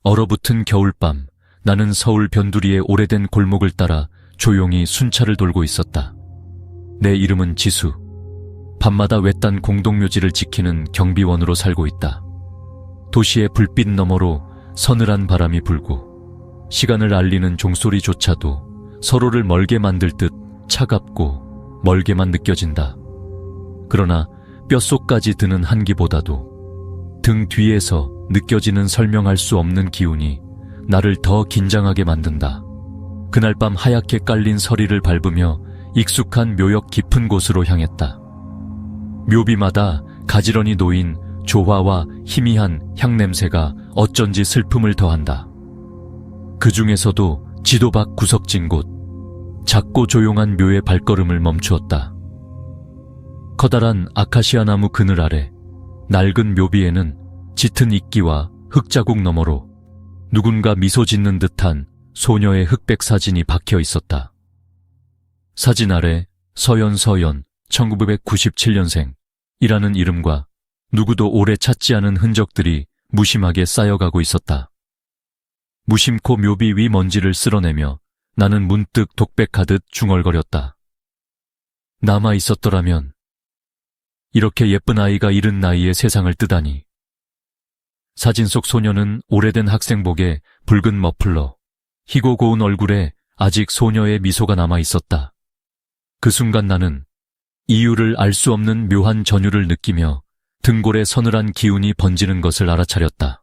얼어붙은 겨울밤, 나는 서울 변두리의 오래된 골목을 따라 조용히 순찰을 돌고 있었다. 내 이름은 지수. 밤마다 외딴 공동묘지를 지키는 경비원으로 살고 있다. 도시의 불빛 너머로 서늘한 바람이 불고 시간을 알리는 종소리조차도 서로를 멀게 만들 듯 차갑고 멀게만 느껴진다. 그러나 뼛속까지 드는 한기보다도 등 뒤에서 느껴지는 설명할 수 없는 기운이 나를 더 긴장하게 만든다. 그날 밤 하얗게 깔린 서리를 밟으며 익숙한 묘역 깊은 곳으로 향했다. 묘비마다 가지런히 놓인 조화와 희미한 향냄새가 어쩐지 슬픔을 더한다. 그 중에서도 지도 밖 구석진 곳, 작고 조용한 묘의 발걸음을 멈추었다. 커다란 아카시아 나무 그늘 아래 낡은 묘비에는 짙은 이끼와 흙자국 너머로 누군가 미소 짓는 듯한 소녀의 흑백 사진이 박혀 있었다. 사진 아래 서연 1997년생 이라는 이름과 누구도 오래 찾지 않은 흔적들이 무심하게 쌓여가고 있었다. 무심코 묘비 위 먼지를 쓸어내며 나는 문득 독백하듯 중얼거렸다. 남아 있었더라면. 이렇게 예쁜 아이가 이른 나이에 세상을 뜨다니. 사진 속 소녀는 오래된 학생복에 붉은 머플러, 희고 고운 얼굴에 아직 소녀의 미소가 남아 있었다. 그 순간 나는 이유를 알 수 없는 묘한 전율을 느끼며 등골에 서늘한 기운이 번지는 것을 알아차렸다.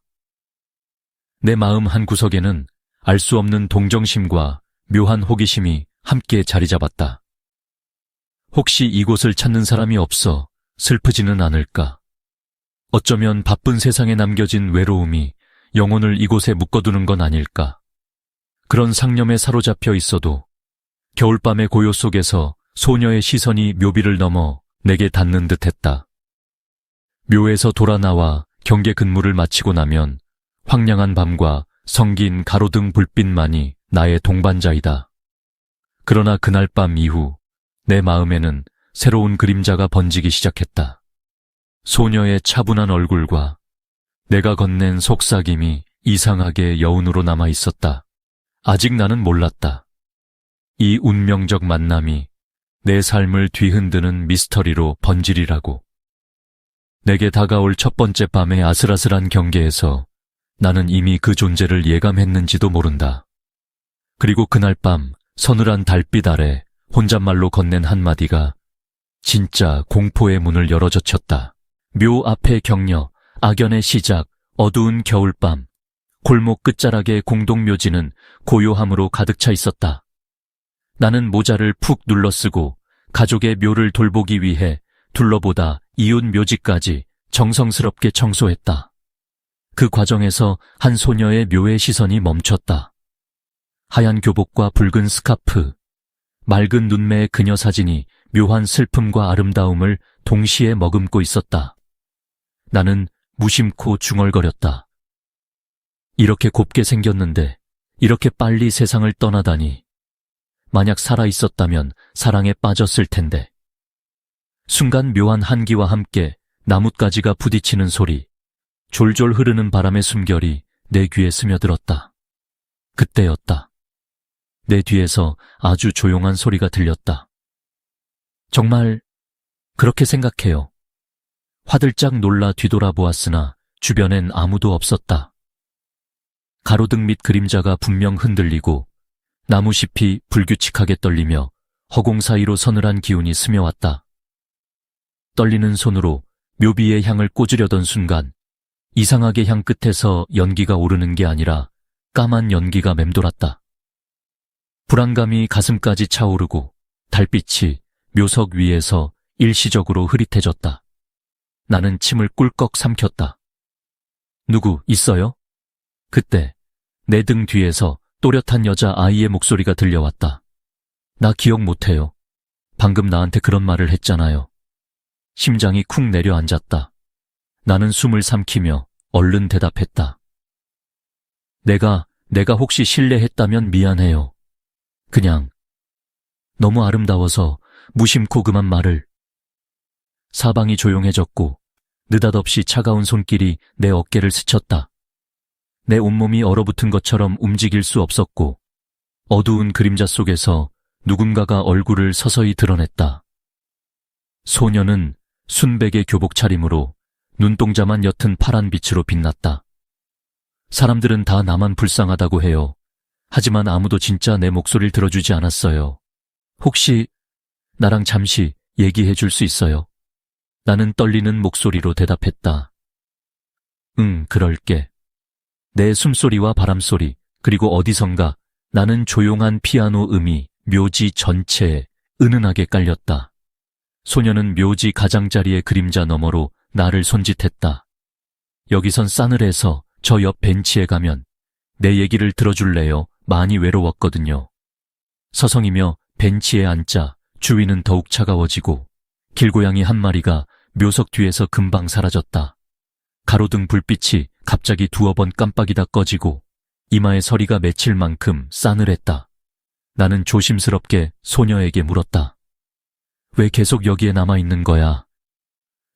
내 마음 한구석에는 알 수 없는 동정심과 묘한 호기심이 함께 자리 잡았다. 혹시 이곳을 찾는 사람이 없어 슬프지는 않을까? 어쩌면 바쁜 세상에 남겨진 외로움이 영혼을 이곳에 묶어두는 건 아닐까? 그런 상념에 사로잡혀 있어도 겨울밤의 고요 속에서 소녀의 시선이 묘비를 넘어 내게 닿는 듯했다. 묘에서 돌아 나와 경계 근무를 마치고 나면 황량한 밤과 성긴 가로등 불빛만이 나의 동반자이다. 그러나 그날 밤 이후 내 마음에는 새로운 그림자가 번지기 시작했다. 소녀의 차분한 얼굴과 내가 건넨 속삭임이 이상하게 여운으로 남아 있었다. 아직 나는 몰랐다. 이 운명적 만남이 내 삶을 뒤흔드는 미스터리로 번지리라고. 내게 다가올 첫 번째 밤의 아슬아슬한 경계에서 나는 이미 그 존재를 예감했는지도 모른다. 그리고 그날 밤 서늘한 달빛 아래 혼잣말로 건넨 한마디가 진짜 공포의 문을 열어젖혔다. 묘 앞의 격려, 악연의 시작, 어두운 겨울밤, 골목 끝자락의 공동묘지는 고요함으로 가득 차 있었다. 나는 모자를 푹 눌러쓰고 가족의 묘를 돌보기 위해 둘러보다 이웃 묘지까지 정성스럽게 청소했다. 그 과정에서 한 소녀의 묘의 시선이 멈췄다. 하얀 교복과 붉은 스카프, 맑은 눈매의 그녀 사진이 묘한 슬픔과 아름다움을 동시에 머금고 있었다. 나는 무심코 중얼거렸다. 이렇게 곱게 생겼는데 이렇게 빨리 세상을 떠나다니. 만약 살아있었다면 사랑에 빠졌을 텐데. 순간 묘한 한기와 함께 나뭇가지가 부딪히는 소리, 졸졸 흐르는 바람의 숨결이 내 귀에 스며들었다. 그때였다. 내 뒤에서 아주 조용한 소리가 들렸다. 정말 그렇게 생각해요. 화들짝 놀라 뒤돌아보았으나 주변엔 아무도 없었다. 가로등 밑 그림자가 분명 흔들리고 나무잎이 불규칙하게 떨리며 허공 사이로 서늘한 기운이 스며왔다. 떨리는 손으로 묘비의 향을 꽂으려던 순간 이상하게 향 끝에서 연기가 오르는 게 아니라 까만 연기가 맴돌았다. 불안감이 가슴까지 차오르고 달빛이 묘석 위에서 일시적으로 흐릿해졌다. 나는 침을 꿀꺽 삼켰다. 누구 있어요? 그때 내 등 뒤에서 또렷한 여자 아이의 목소리가 들려왔다. 나 기억 못해요. 방금 나한테 그런 말을 했잖아요. 심장이 쿵 내려앉았다. 나는 숨을 삼키며 얼른 대답했다. 내가 혹시 실례했다면 미안해요. 그냥 너무 아름다워서 무심코 그만 말을. 사방이 조용해졌고 느닷없이 차가운 손길이 내 어깨를 스쳤다. 내 온몸이 얼어붙은 것처럼 움직일 수 없었고 어두운 그림자 속에서 누군가가 얼굴을 서서히 드러냈다. 소녀는 순백의 교복 차림으로 눈동자만 옅은 파란 빛으로 빛났다. 사람들은 다 나만 불쌍하다고 해요. 하지만 아무도 진짜 내 목소리를 들어주지 않았어요. 혹시 나랑 잠시 얘기해 줄 수 있어요? 나는 떨리는 목소리로 대답했다. 응, 그럴게. 내 숨소리와 바람소리, 그리고 어디선가 나는 조용한 피아노 음이 묘지 전체에 은은하게 깔렸다. 소녀는 묘지 가장자리의 그림자 너머로 나를 손짓했다. 여기선 싸늘해서 저 옆 벤치에 가면 내 얘기를 들어줄래요? 많이 외로웠거든요. 서성이며 벤치에 앉자 주위는 더욱 차가워지고 길고양이 한 마리가 묘석 뒤에서 금방 사라졌다. 가로등 불빛이 갑자기 두어 번 깜빡이다 꺼지고 이마에 서리가 맺힐 만큼 싸늘했다. 나는 조심스럽게 소녀에게 물었다. 왜 계속 여기에 남아있는 거야?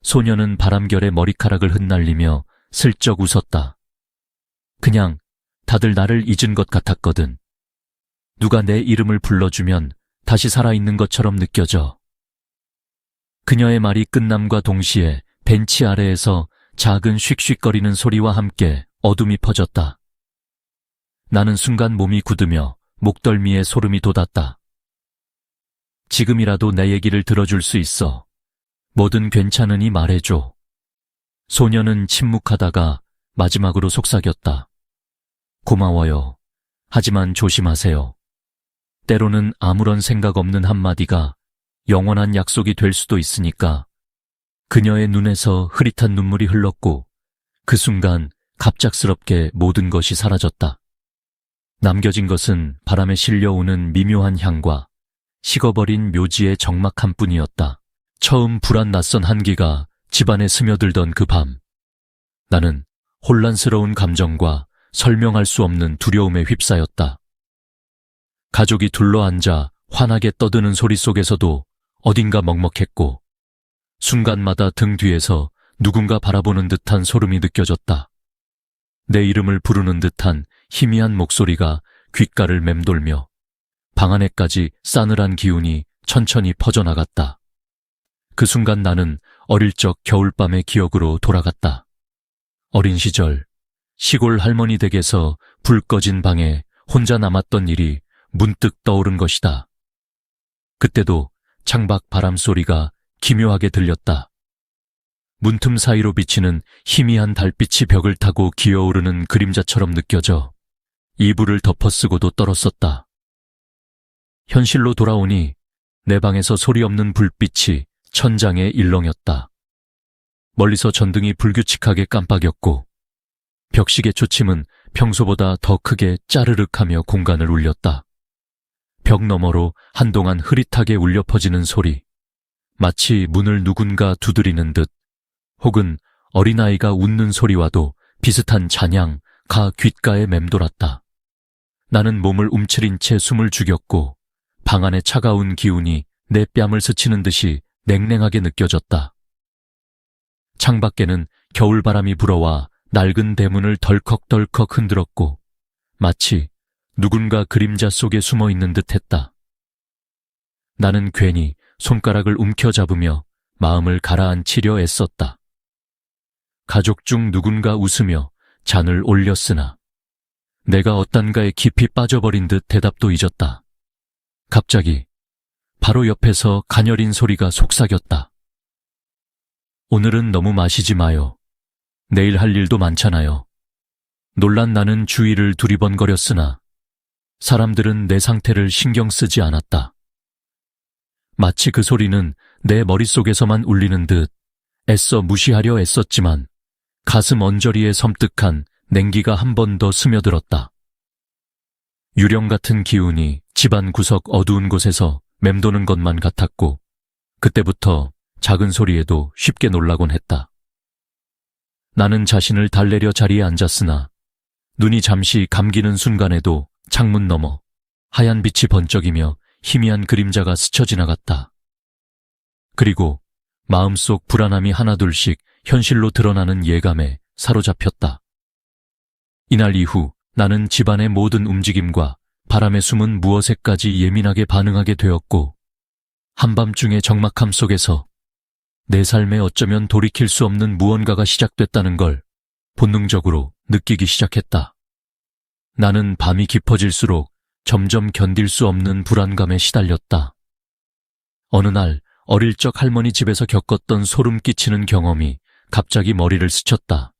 소녀는 바람결에 머리카락을 흩날리며 슬쩍 웃었다. 그냥 다들 나를 잊은 것 같았거든. 누가 내 이름을 불러주면 다시 살아있는 것처럼 느껴져. 그녀의 말이 끝남과 동시에 벤치 아래에서 작은 쉭쉭거리는 소리와 함께 어둠이 퍼졌다. 나는 순간 몸이 굳으며 목덜미에 소름이 돋았다. 지금이라도 내 얘기를 들어줄 수 있어. 뭐든 괜찮으니 말해줘. 소녀는 침묵하다가 마지막으로 속삭였다. 고마워요. 하지만 조심하세요. 때로는 아무런 생각 없는 한마디가 영원한 약속이 될 수도 있으니까. 그녀의 눈에서 흐릿한 눈물이 흘렀고 그 순간 갑작스럽게 모든 것이 사라졌다. 남겨진 것은 바람에 실려오는 미묘한 향과 식어버린 묘지의 적막함 뿐이었다. 처음 불안 낯선 한기가 집안에 스며들던 그 밤, 나는 혼란스러운 감정과 설명할 수 없는 두려움에 휩싸였다. 가족이 둘러앉아 환하게 떠드는 소리 속에서도 어딘가 먹먹했고 순간마다 등 뒤에서 누군가 바라보는 듯한 소름이 느껴졌다. 내 이름을 부르는 듯한 희미한 목소리가 귓가를 맴돌며 방 안에까지 싸늘한 기운이 천천히 퍼져나갔다. 그 순간 나는 어릴 적 겨울밤의 기억으로 돌아갔다. 어린 시절 시골 할머니 댁에서 불 꺼진 방에 혼자 남았던 일이 문득 떠오른 것이다. 그때도 창밖 바람 소리가 기묘하게 들렸다. 문틈 사이로 비치는 희미한 달빛이 벽을 타고 기어오르는 그림자처럼 느껴져 이불을 덮어쓰고도 떨었었다. 현실로 돌아오니 내 방에서 소리 없는 불빛이 천장에 일렁였다. 멀리서 전등이 불규칙하게 깜빡였고 벽시계 초침은 평소보다 더 크게 짜르륵하며 공간을 울렸다. 벽 너머로 한동안 흐릿하게 울려 퍼지는 소리, 마치 문을 누군가 두드리는 듯 혹은 어린아이가 웃는 소리와도 비슷한 잔향가 귓가에 맴돌았다. 나는 몸을 움츠린 채 숨을 죽였고 방 안의 차가운 기운이 내 뺨을 스치는 듯이 냉랭하게 느껴졌다. 창밖에는 겨울바람이 불어와 낡은 대문을 덜컥덜컥 흔들었고 마치 누군가 그림자 속에 숨어 있는 듯 했다. 나는 괜히 손가락을 움켜잡으며 마음을 가라앉히려 애썼다. 가족 중 누군가 웃으며 잔을 올렸으나 내가 어떤가에 깊이 빠져버린 듯 대답도 잊었다. 갑자기 바로 옆에서 가녀린 소리가 속삭였다. 오늘은 너무 마시지 마요. 내일 할 일도 많잖아요. 놀란 나는 주위를 두리번거렸으나 사람들은 내 상태를 신경 쓰지 않았다. 마치 그 소리는 내 머릿속에서만 울리는 듯 애써 무시하려 애썼지만 가슴 언저리에 섬뜩한 냉기가 한 번 더 스며들었다. 유령 같은 기운이 집안 구석 어두운 곳에서 맴도는 것만 같았고 그때부터 작은 소리에도 쉽게 놀라곤 했다. 나는 자신을 달래려 자리에 앉았으나 눈이 잠시 감기는 순간에도 창문 너머 하얀 빛이 번쩍이며 희미한 그림자가 스쳐 지나갔다. 그리고 마음속 불안함이 하나둘씩 현실로 드러나는 예감에 사로잡혔다. 이날 이후 나는 집안의 모든 움직임과 바람에 숨은 무엇에까지 예민하게 반응하게 되었고, 한밤중의 적막함 속에서 내 삶에 어쩌면 돌이킬 수 없는 무언가가 시작됐다는 걸 본능적으로 느끼기 시작했다. 나는 밤이 깊어질수록 점점 견딜 수 없는 불안감에 시달렸다. 어느 날 어릴 적 할머니 집에서 겪었던 소름 끼치는 경험이 갑자기 머리를 스쳤다.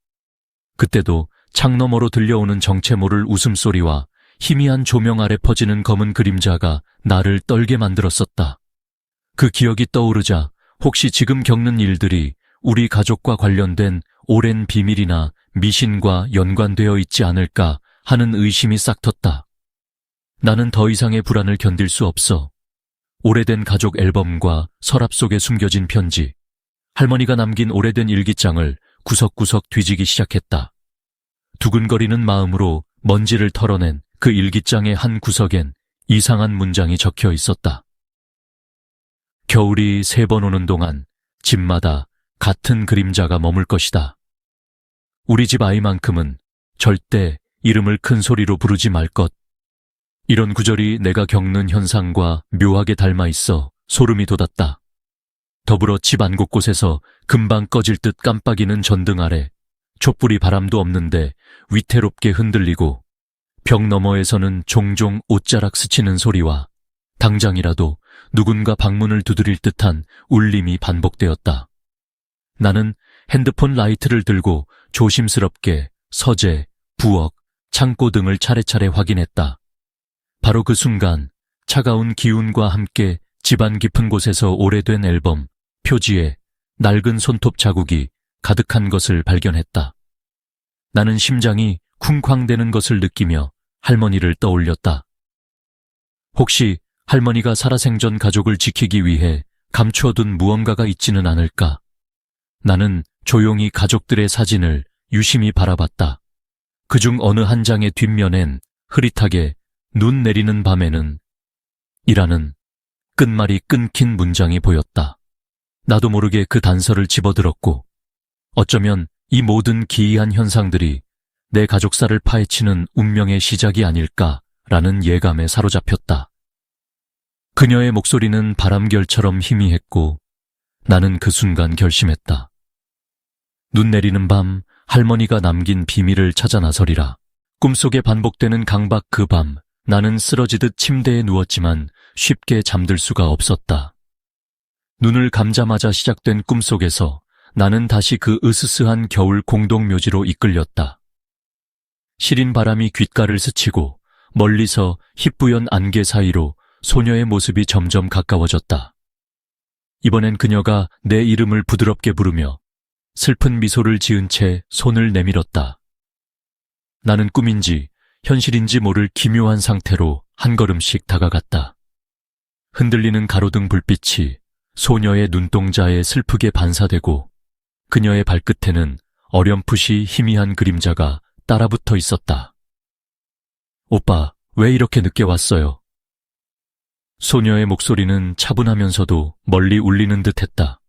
그때도 창 너머로 들려오는 정체 모를 웃음소리와 희미한 조명 아래 퍼지는 검은 그림자가 나를 떨게 만들었었다. 그 기억이 떠오르자 혹시 지금 겪는 일들이 우리 가족과 관련된 오랜 비밀이나 미신과 연관되어 있지 않을까 하는 의심이 싹 텄다. 나는 더 이상의 불안을 견딜 수 없어 오래된 가족 앨범과 서랍 속에 숨겨진 편지, 할머니가 남긴 오래된 일기장을 구석구석 뒤지기 시작했다. 두근거리는 마음으로 먼지를 털어낸 그 일기장의 한 구석엔 이상한 문장이 적혀 있었다. 겨울이 3번 오는 동안 집마다 같은 그림자가 머물 것이다. 우리 집 아이만큼은 절대 이름을 큰 소리로 부르지 말 것. 이런 구절이 내가 겪는 현상과 묘하게 닮아 있어 소름이 돋았다. 더불어 집 안 곳곳에서 금방 꺼질 듯 깜빡이는 전등 아래 촛불이 바람도 없는데 위태롭게 흔들리고, 벽 너머에서는 종종 옷자락 스치는 소리와 당장이라도 누군가 방문을 두드릴 듯한 울림이 반복되었다. 나는 핸드폰 라이트를 들고 조심스럽게 서재, 부엌, 창고 등을 차례차례 확인했다. 바로 그 순간 차가운 기운과 함께 집안 깊은 곳에서 오래된 앨범, 표지에 낡은 손톱 자국이 가득한 것을 발견했다. 나는 심장이 쿵쾅대는 것을 느끼며 할머니를 떠올렸다. 혹시 할머니가 살아생전 가족을 지키기 위해 감추어둔 무언가가 있지는 않을까? 나는 조용히 가족들의 사진을 유심히 바라봤다. 그중 어느 한 장의 뒷면엔 흐릿하게 눈 내리는 밤에는 이라는 끝말이 끊긴 문장이 보였다. 나도 모르게 그 단서를 집어들었고, 어쩌면 이 모든 기이한 현상들이 내 가족사를 파헤치는 운명의 시작이 아닐까라는 예감에 사로잡혔다. 그녀의 목소리는 바람결처럼 희미했고, 나는 그 순간 결심했다. 눈 내리는 밤 할머니가 남긴 비밀을 찾아 나서리라. 꿈속에 반복되는 강박 그 밤, 나는 쓰러지듯 침대에 누웠지만 쉽게 잠들 수가 없었다. 눈을 감자마자 시작된 꿈속에서 나는 다시 그 으스스한 겨울 공동묘지로 이끌렸다. 시린 바람이 귓가를 스치고 멀리서 희뿌연 안개 사이로 소녀의 모습이 점점 가까워졌다. 이번엔 그녀가 내 이름을 부드럽게 부르며 슬픈 미소를 지은 채 손을 내밀었다. 나는 꿈인지 현실인지 모를 기묘한 상태로 한 걸음씩 다가갔다. 흔들리는 가로등 불빛이 소녀의 눈동자에 슬프게 반사되고, 그녀의 발끝에는 어렴풋이 희미한 그림자가 따라붙어 있었다. 오빠, 왜 이렇게 늦게 왔어요? 소녀의 목소리는 차분하면서도 멀리 울리는 듯했다.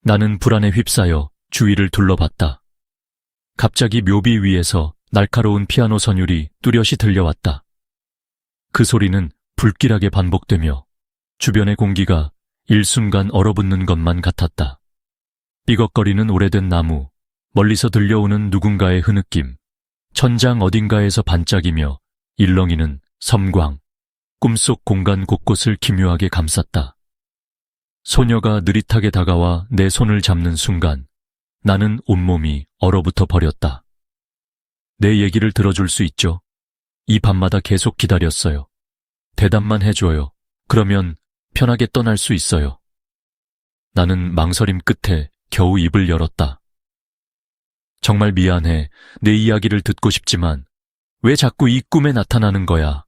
나는 불안에 휩싸여 주위를 둘러봤다. 갑자기 묘비 위에서 날카로운 피아노 선율이 뚜렷이 들려왔다. 그 소리는 불길하게 반복되며 주변의 공기가 일순간 얼어붙는 것만 같았다. 삐걱거리는 오래된 나무, 멀리서 들려오는 누군가의 흐느낌, 천장 어딘가에서 반짝이며 일렁이는 섬광, 꿈속 공간 곳곳을 기묘하게 감쌌다. 소녀가 느릿하게 다가와 내 손을 잡는 순간 나는 온몸이 얼어붙어 버렸다. 내 얘기를 들어줄 수 있죠? 이 밤마다 계속 기다렸어요. 대답만 해줘요. 그러면 편하게 떠날 수 있어요. 나는 망설임 끝에 겨우 입을 열었다. 정말 미안해. 내 이야기를 듣고 싶지만 왜 자꾸 이 꿈에 나타나는 거야?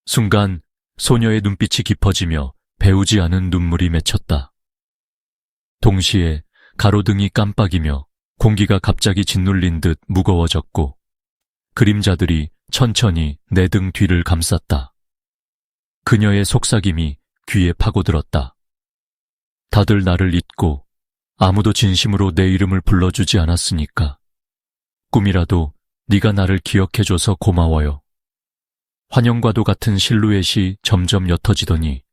순간 소녀의 눈빛이 깊어지며 배우지 않은 눈물이 맺혔다. 동시에 가로등이 깜빡이며 공기가 갑자기 짓눌린 듯 무거워졌고, 그림자들이 천천히 내 등 뒤를 감쌌다. 그녀의 속삭임이 귀에 파고들었다. 다들 나를 잊고 아무도 진심으로 내 이름을 불러주지 않았으니까 꿈이라도 네가 나를 기억해줘서 고마워요. 환영과도 같은 실루엣이 점점 옅어지더니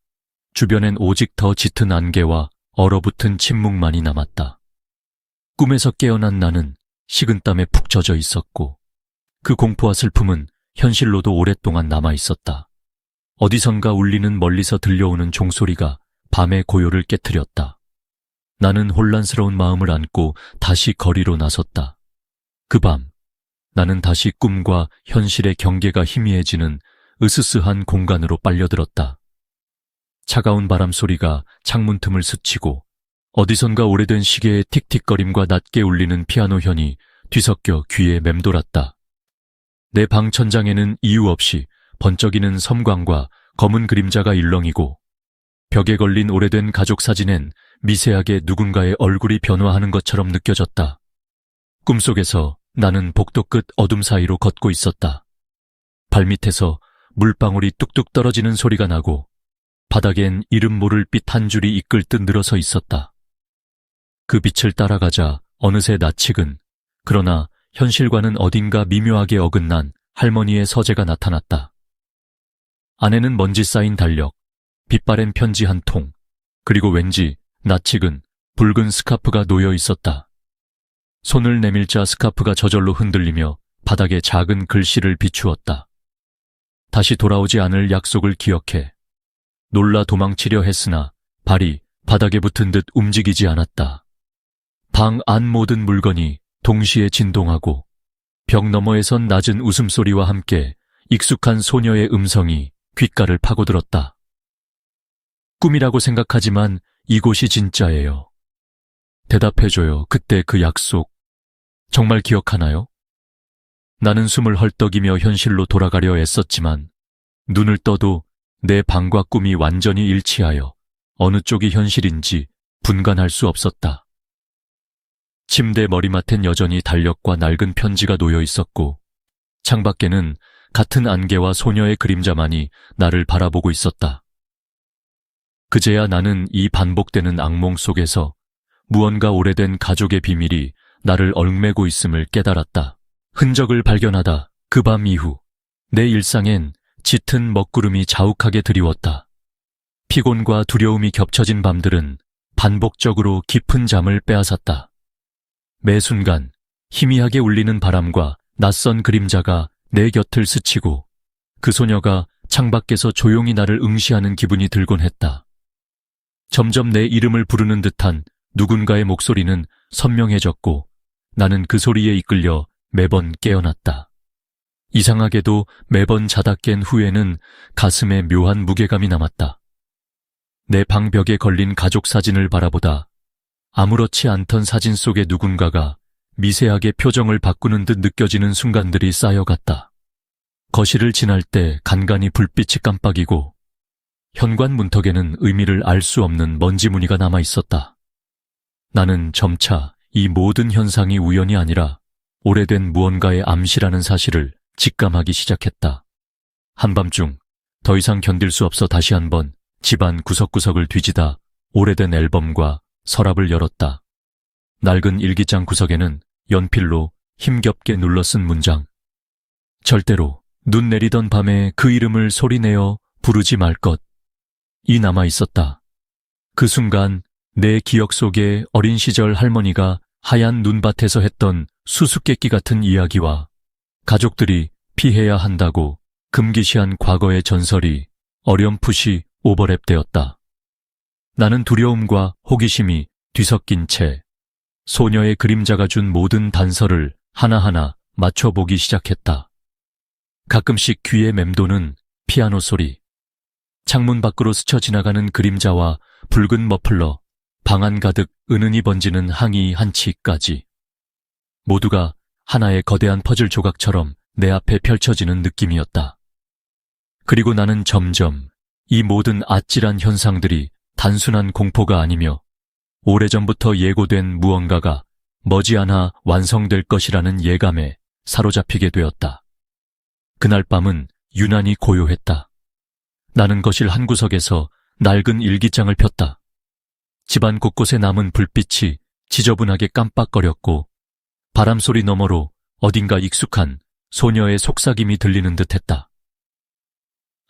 주변엔 오직 더 짙은 안개와 얼어붙은 침묵만이 남았다. 꿈에서 깨어난 나는 식은땀에 푹 젖어 있었고 그 공포와 슬픔은 현실로도 오랫동안 남아 있었다. 어디선가 울리는 멀리서 들려오는 종소리가 밤의 고요를 깨트렸다. 나는 혼란스러운 마음을 안고 다시 거리로 나섰다. 그 밤, 나는 다시 꿈과 현실의 경계가 희미해지는 으스스한 공간으로 빨려들었다. 차가운 바람 소리가 창문 틈을 스치고 어디선가 오래된 시계의 틱틱거림과 낮게 울리는 피아노 현이 뒤섞여 귀에 맴돌았다. 내 방 천장에는 이유 없이 번쩍이는 섬광과 검은 그림자가 일렁이고 벽에 걸린 오래된 가족 사진엔 미세하게 누군가의 얼굴이 변화하는 것처럼 느껴졌다. 꿈속에서 나는 복도 끝 어둠 사이로 걷고 있었다. 발밑에서 물방울이 뚝뚝 떨어지는 소리가 나고 바닥엔 이름 모를 빛 한 줄이 이끌듯 늘어서 있었다. 그 빛을 따라가자 어느새 낯익은 그러나 현실과는 어딘가 미묘하게 어긋난 할머니의 서재가 나타났다. 안에는 먼지 쌓인 달력, 빛바랜 편지 한 통, 그리고 왠지 낯익은 붉은 스카프가 놓여 있었다. 손을 내밀자 스카프가 저절로 흔들리며 바닥에 작은 글씨를 비추었다. 다시 돌아오지 않을 약속을 기억해. 놀라 도망치려 했으나 발이 바닥에 붙은 듯 움직이지 않았다. 방 안 모든 물건이 동시에 진동하고 벽 너머에선 낮은 웃음소리와 함께 익숙한 소녀의 음성이 귓가를 파고들었다. 꿈이라고 생각하지만 이곳이 진짜예요. 대답해줘요. 그때 그 약속. 정말 기억하나요? 나는 숨을 헐떡이며 현실로 돌아가려 애썼지만 눈을 떠도 내 방과 꿈이 완전히 일치하여 어느 쪽이 현실인지 분간할 수 없었다. 침대 머리맡엔 여전히 달력과 낡은 편지가 놓여 있었고 창밖에는 같은 안개와 소녀의 그림자만이 나를 바라보고 있었다. 그제야 나는 이 반복되는 악몽 속에서 무언가 오래된 가족의 비밀이 나를 얽매고 있음을 깨달았다. 흔적을 발견하다 그 밤 이후 내 일상엔 짙은 먹구름이 자욱하게 드리웠다. 피곤과 두려움이 겹쳐진 밤들은 반복적으로 깊은 잠을 빼앗았다. 매 순간 희미하게 울리는 바람과 낯선 그림자가 내 곁을 스치고 그 소녀가 창밖에서 조용히 나를 응시하는 기분이 들곤 했다. 점점 내 이름을 부르는 듯한 누군가의 목소리는 선명해졌고 나는 그 소리에 이끌려 매번 깨어났다. 이상하게도 매번 자다 깬 후에는 가슴에 묘한 무게감이 남았다. 내 방벽에 걸린 가족 사진을 바라보다 아무렇지 않던 사진 속의 누군가가 미세하게 표정을 바꾸는 듯 느껴지는 순간들이 쌓여갔다. 거실을 지날 때 간간히 불빛이 깜빡이고 현관 문턱에는 의미를 알 수 없는 먼지 무늬가 남아 있었다. 나는 점차 이 모든 현상이 우연이 아니라 오래된 무언가의 암시라는 사실을 직감하기 시작했다. 한밤중 더 이상 견딜 수 없어 다시 한번 집안 구석구석을 뒤지다 오래된 앨범과 서랍을 열었다. 낡은 일기장 구석에는 연필로 힘겹게 눌러 쓴 문장. 절대로 눈 내리던 밤에 그 이름을 소리내어 부르지 말 것. 이 남아 있었다. 그 순간 내 기억 속에 어린 시절 할머니가 하얀 눈밭에서 했던 수수께끼 같은 이야기와 가족들이 피해야 한다고 금기시한 과거의 전설이 어렴풋이 오버랩되었다. 나는 두려움과 호기심이 뒤섞인 채 소녀의 그림자가 준 모든 단서를 하나하나 맞춰보기 시작했다. 가끔씩 귀에 맴도는 피아노 소리, 창문 밖으로 스쳐 지나가는 그림자와 붉은 머플러, 방 안 가득 은은히 번지는 항이 한 치까지. 모두가 하나의 거대한 퍼즐 조각처럼 내 앞에 펼쳐지는 느낌이었다. 그리고 나는 점점 이 모든 아찔한 현상들이 단순한 공포가 아니며 오래전부터 예고된 무언가가 머지않아 완성될 것이라는 예감에 사로잡히게 되었다. 그날 밤은 유난히 고요했다. 나는 거실 한구석에서 낡은 일기장을 폈다. 집안 곳곳에 남은 불빛이 지저분하게 깜빡거렸고 바람소리 너머로 어딘가 익숙한 소녀의 속삭임이 들리는 듯했다.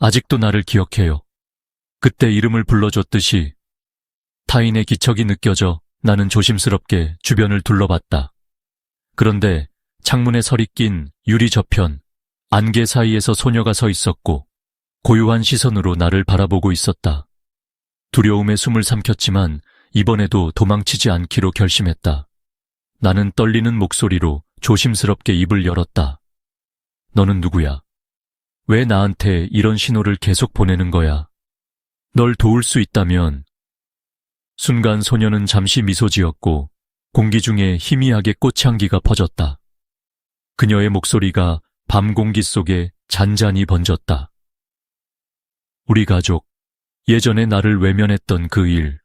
아직도 나를 기억해요. 그때 이름을 불러줬듯이. 타인의 기척이 느껴져 나는 조심스럽게 주변을 둘러봤다. 그런데 창문에 서리 낀 유리 저편, 안개 사이에서 소녀가 서 있었고 고요한 시선으로 나를 바라보고 있었다. 두려움에 숨을 삼켰지만 이번에도 도망치지 않기로 결심했다. 나는 떨리는 목소리로 조심스럽게 입을 열었다. 너는 누구야? 왜 나한테 이런 신호를 계속 보내는 거야? 널 도울 수 있다면. 순간 소녀는 잠시 미소 지었고 공기 중에 희미하게 꽃향기가 퍼졌다. 그녀의 목소리가 밤 공기 속에 잔잔히 번졌다. 우리 가족, 예전에 나를 외면했던 그 일,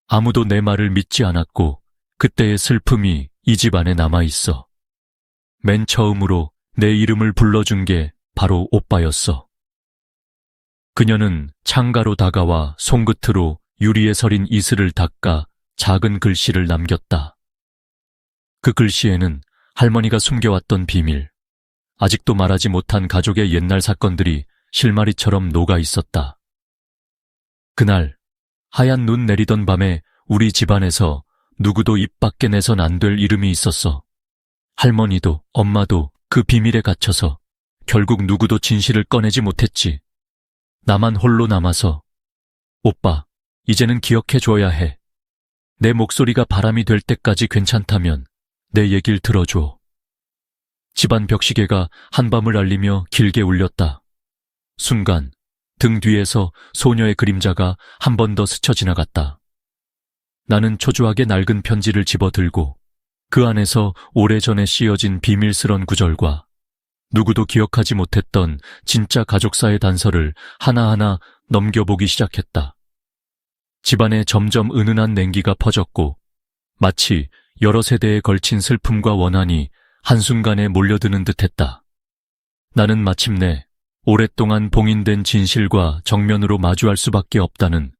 아무도 내 말을 믿지 않았고 그때의 슬픔이 이 집 안에 남아있어. 맨 처음으로 내 이름을 불러준 게 바로 오빠였어. 그녀는 창가로 다가와 손끝으로 유리에 서린 이슬을 닦아 작은 글씨를 남겼다. 그 글씨에는 할머니가 숨겨왔던 비밀, 아직도 말하지 못한 가족의 옛날 사건들이 실마리처럼 녹아 있었다. 그날 하얀 눈 내리던 밤에 우리 집안에서 누구도 입 밖에 내선 안 될 이름이 있었어. 할머니도 엄마도 그 비밀에 갇혀서 결국 누구도 진실을 꺼내지 못했지. 나만 홀로 남아서. 오빠, 이제는 기억해줘야 해. 내 목소리가 바람이 될 때까지 괜찮다면 내 얘길 들어줘. 집안 벽시계가 한밤을 알리며 길게 울렸다. 순간 등 뒤에서 소녀의 그림자가 한 번 더 스쳐 지나갔다. 나는 초조하게 낡은 편지를 집어들고 그 안에서 오래전에 씌어진 비밀스런 구절과 누구도 기억하지 못했던 진짜 가족사의 단서를 하나하나 넘겨보기 시작했다. 집안에 점점 은은한 냉기가 퍼졌고 마치 여러 세대에 걸친 슬픔과 원한이 한순간에 몰려드는 듯했다. 나는 마침내 오랫동안 봉인된 진실과 정면으로 마주할 수밖에 없다는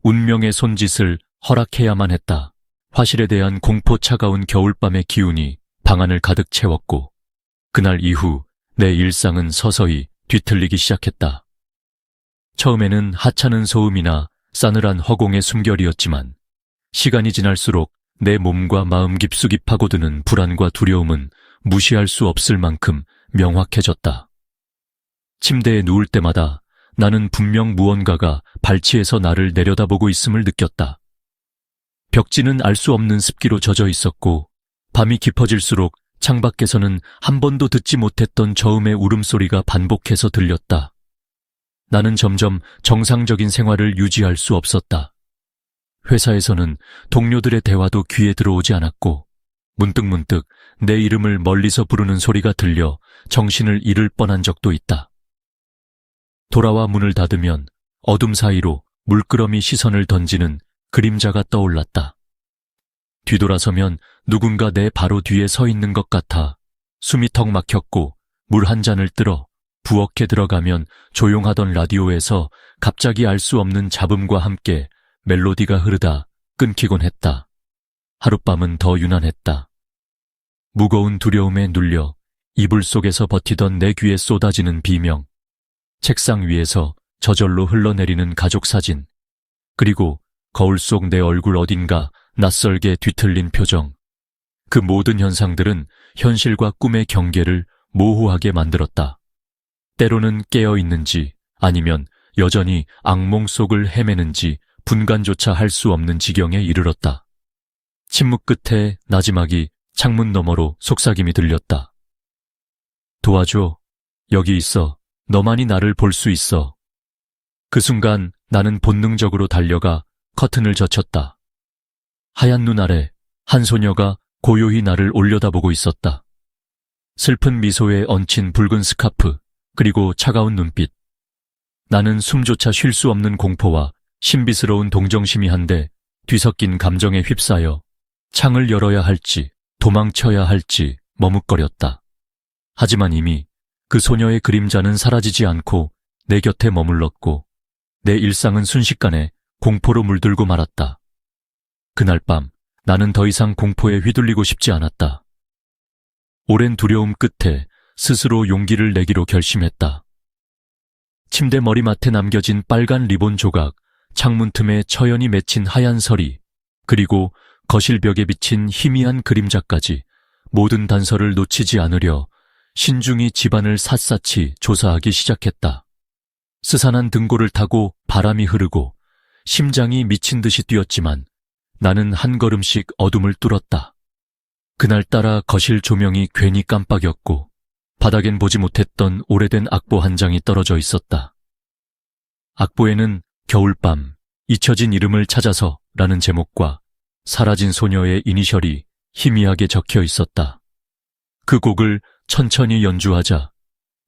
운명의 손짓을 허락해야만 했다. 화실에 대한 공포 차가운 겨울밤의 기운이 방안을 가득 채웠고 그날 이후 내 일상은 서서히 뒤틀리기 시작했다. 처음에는 하찮은 소음이나 싸늘한 허공의 숨결이었지만 시간이 지날수록 내 몸과 마음 깊숙이 파고드는 불안과 두려움은 무시할 수 없을 만큼 명확해졌다. 침대에 누울 때마다 나는 분명 무언가가 발치에서 나를 내려다보고 있음을 느꼈다. 벽지는 알 수 없는 습기로 젖어 있었고 밤이 깊어질수록 창밖에서는 한 번도 듣지 못했던 저음의 울음소리가 반복해서 들렸다. 나는 점점 정상적인 생활을 유지할 수 없었다. 회사에서는 동료들의 대화도 귀에 들어오지 않았고 문득문득 내 이름을 멀리서 부르는 소리가 들려 정신을 잃을 뻔한 적도 있다. 돌아와 문을 닫으면 어둠 사이로 물끄러미 시선을 던지는 그림자가 떠올랐다. 뒤돌아서면 누군가 내 바로 뒤에 서 있는 것 같아 숨이 턱 막혔고 물 한 잔을 들어 부엌에 들어가면 조용하던 라디오에서 갑자기 알 수 없는 잡음과 함께 멜로디가 흐르다 끊기곤 했다. 하룻밤은 더 유난했다. 무거운 두려움에 눌려 이불 속에서 버티던 내 귀에 쏟아지는 비명, 책상 위에서 저절로 흘러내리는 가족 사진, 그리고 거울 속 내 얼굴 어딘가 낯설게 뒤틀린 표정. 그 모든 현상들은 현실과 꿈의 경계를 모호하게 만들었다. 때로는 깨어있는지 아니면 여전히 악몽 속을 헤매는지 분간조차 할 수 없는 지경에 이르렀다. 침묵 끝에 나지막이 창문 너머로 속삭임이 들렸다. 도와줘. 여기 있어. 너만이 나를 볼 수 있어. 그 순간 나는 본능적으로 달려가 커튼을 젖혔다. 하얀 눈 아래 한 소녀가 고요히 나를 올려다보고 있었다. 슬픈 미소에 얹힌 붉은 스카프, 그리고 차가운 눈빛. 나는 숨조차 쉴 수 없는 공포와 신비스러운 동정심이 한데 뒤섞인 감정에 휩싸여 창을 열어야 할지 도망쳐야 할지 머뭇거렸다. 하지만 이미 그 소녀의 그림자는 사라지지 않고 내 곁에 머물렀고 내 일상은 순식간에 공포로 물들고 말았다. 그날 밤 나는 더 이상 공포에 휘둘리고 싶지 않았다. 오랜 두려움 끝에 스스로 용기를 내기로 결심했다. 침대 머리맡에 남겨진 빨간 리본 조각, 창문 틈에 처연히 맺힌 하얀 서리, 그리고 거실 벽에 비친 희미한 그림자까지 모든 단서를 놓치지 않으려 신중히 집안을 샅샅이 조사하기 시작했다. 스산한 등골을 타고 바람이 흐르고 심장이 미친 듯이 뛰었지만 나는 한 걸음씩 어둠을 뚫었다. 그날따라 거실 조명이 괜히 깜빡였고 바닥엔 보지 못했던 오래된 악보 한 장이 떨어져 있었다. 악보에는 겨울밤, 잊혀진 이름을 찾아서 라는 제목과 사라진 소녀의 이니셜이 희미하게 적혀 있었다. 그 곡을 천천히 연주하자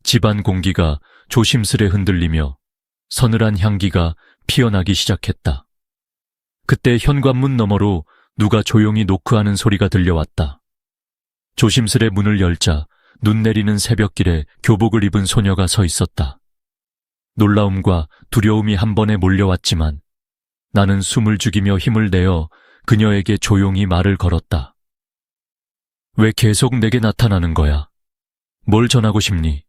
집안 공기가 조심스레 흔들리며 서늘한 향기가 피어나기 시작했다. 그때 현관문 너머로 누가 조용히 노크하는 소리가 들려왔다. 조심스레 문을 열자 눈 내리는 새벽길에 교복을 입은 소녀가 서 있었다. 놀라움과 두려움이 한 번에 몰려왔지만 나는 숨을 죽이며 힘을 내어 그녀에게 조용히 말을 걸었다. 왜 계속 내게 나타나는 거야? 뭘 전하고 싶니?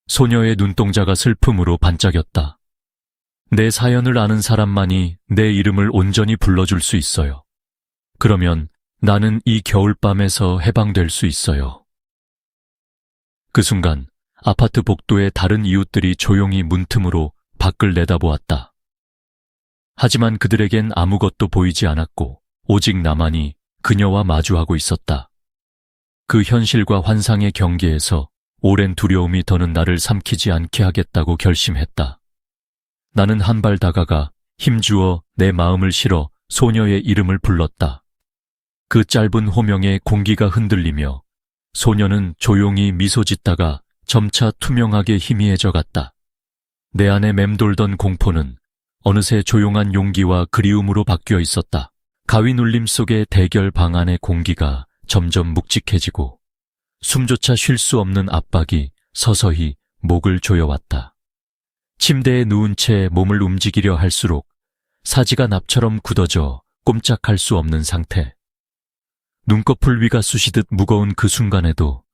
소녀의 눈동자가 슬픔으로 반짝였다. 내 사연을 아는 사람만이 내 이름을 온전히 불러줄 수 있어요. 그러면 나는 이 겨울밤에서 해방될 수 있어요. 그 순간 아파트 복도의 다른 이웃들이 조용히 문틈으로 밖을 내다보았다. 하지만 그들에겐 아무것도 보이지 않았고 오직 나만이 그녀와 마주하고 있었다. 그 현실과 환상의 경계에서 오랜 두려움이 더는 나를 삼키지 않게 하겠다고 결심했다. 나는 한 발 다가가 힘주어 내 마음을 실어 소녀의 이름을 불렀다. 그 짧은 호명에 공기가 흔들리며 소녀는 조용히 미소 짓다가 점차 투명하게 희미해져 갔다. 내 안에 맴돌던 공포는 어느새 조용한 용기와 그리움으로 바뀌어 있었다. 가위 눌림 속의 대결 방 안의 공기가 점점 묵직해지고 숨조차 쉴 수 없는 압박이 서서히 목을 조여왔다. 침대에 누운 채 몸을 움직이려 할수록 사지가 납처럼 굳어져 꼼짝할 수 없는 상태. 눈꺼풀 위가 쑤시듯 무거운 그 순간에도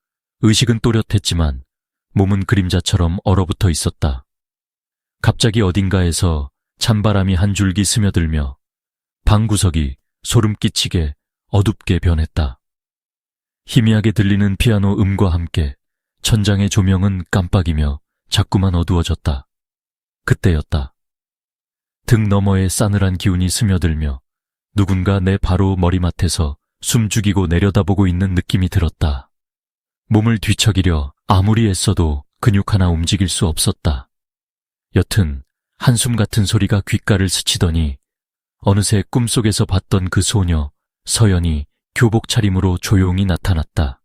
의식은 또렷했지만 몸은 그림자처럼 얼어붙어 있었다. 갑자기 어딘가에서 찬바람이 한 줄기 스며들며 방구석이 소름 끼치게 어둡게 변했다. 희미하게 들리는 피아노 음과 함께 천장의 조명은 깜빡이며 자꾸만 어두워졌다. 그때였다. 등 너머에 싸늘한 기운이 스며들며 누군가 내 바로 머리맡에서 숨죽이고 내려다보고 있는 느낌이 들었다. 몸을 뒤척이려 아무리 애써도 근육 하나 움직일 수 없었다. 여튼 한숨 같은 소리가 귓가를 스치더니 어느새 꿈속에서 봤던 그 소녀 서연이 교복 차림으로 조용히 나타났다.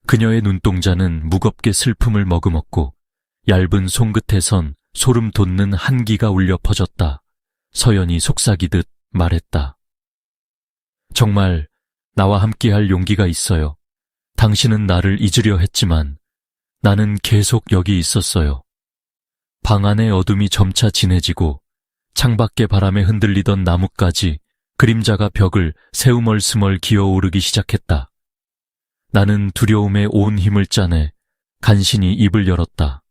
그녀의 눈동자는 무겁게 슬픔을 머금었고 얇은 손끝에선 소름 돋는 한기가 울려 퍼졌다. 서연이 속삭이듯 말했다. 정말 나와 함께할 용기가 있어요. 당신은 나를 잊으려 했지만 나는 계속 여기 있었어요. 방 안의 어둠이 점차 진해지고 창밖의 바람에 흔들리던 나뭇가지 그림자가 벽을 새우멀스멀 기어오르기 시작했다. 나는 두려움에 온 힘을 짜내 간신히 입을 열었다.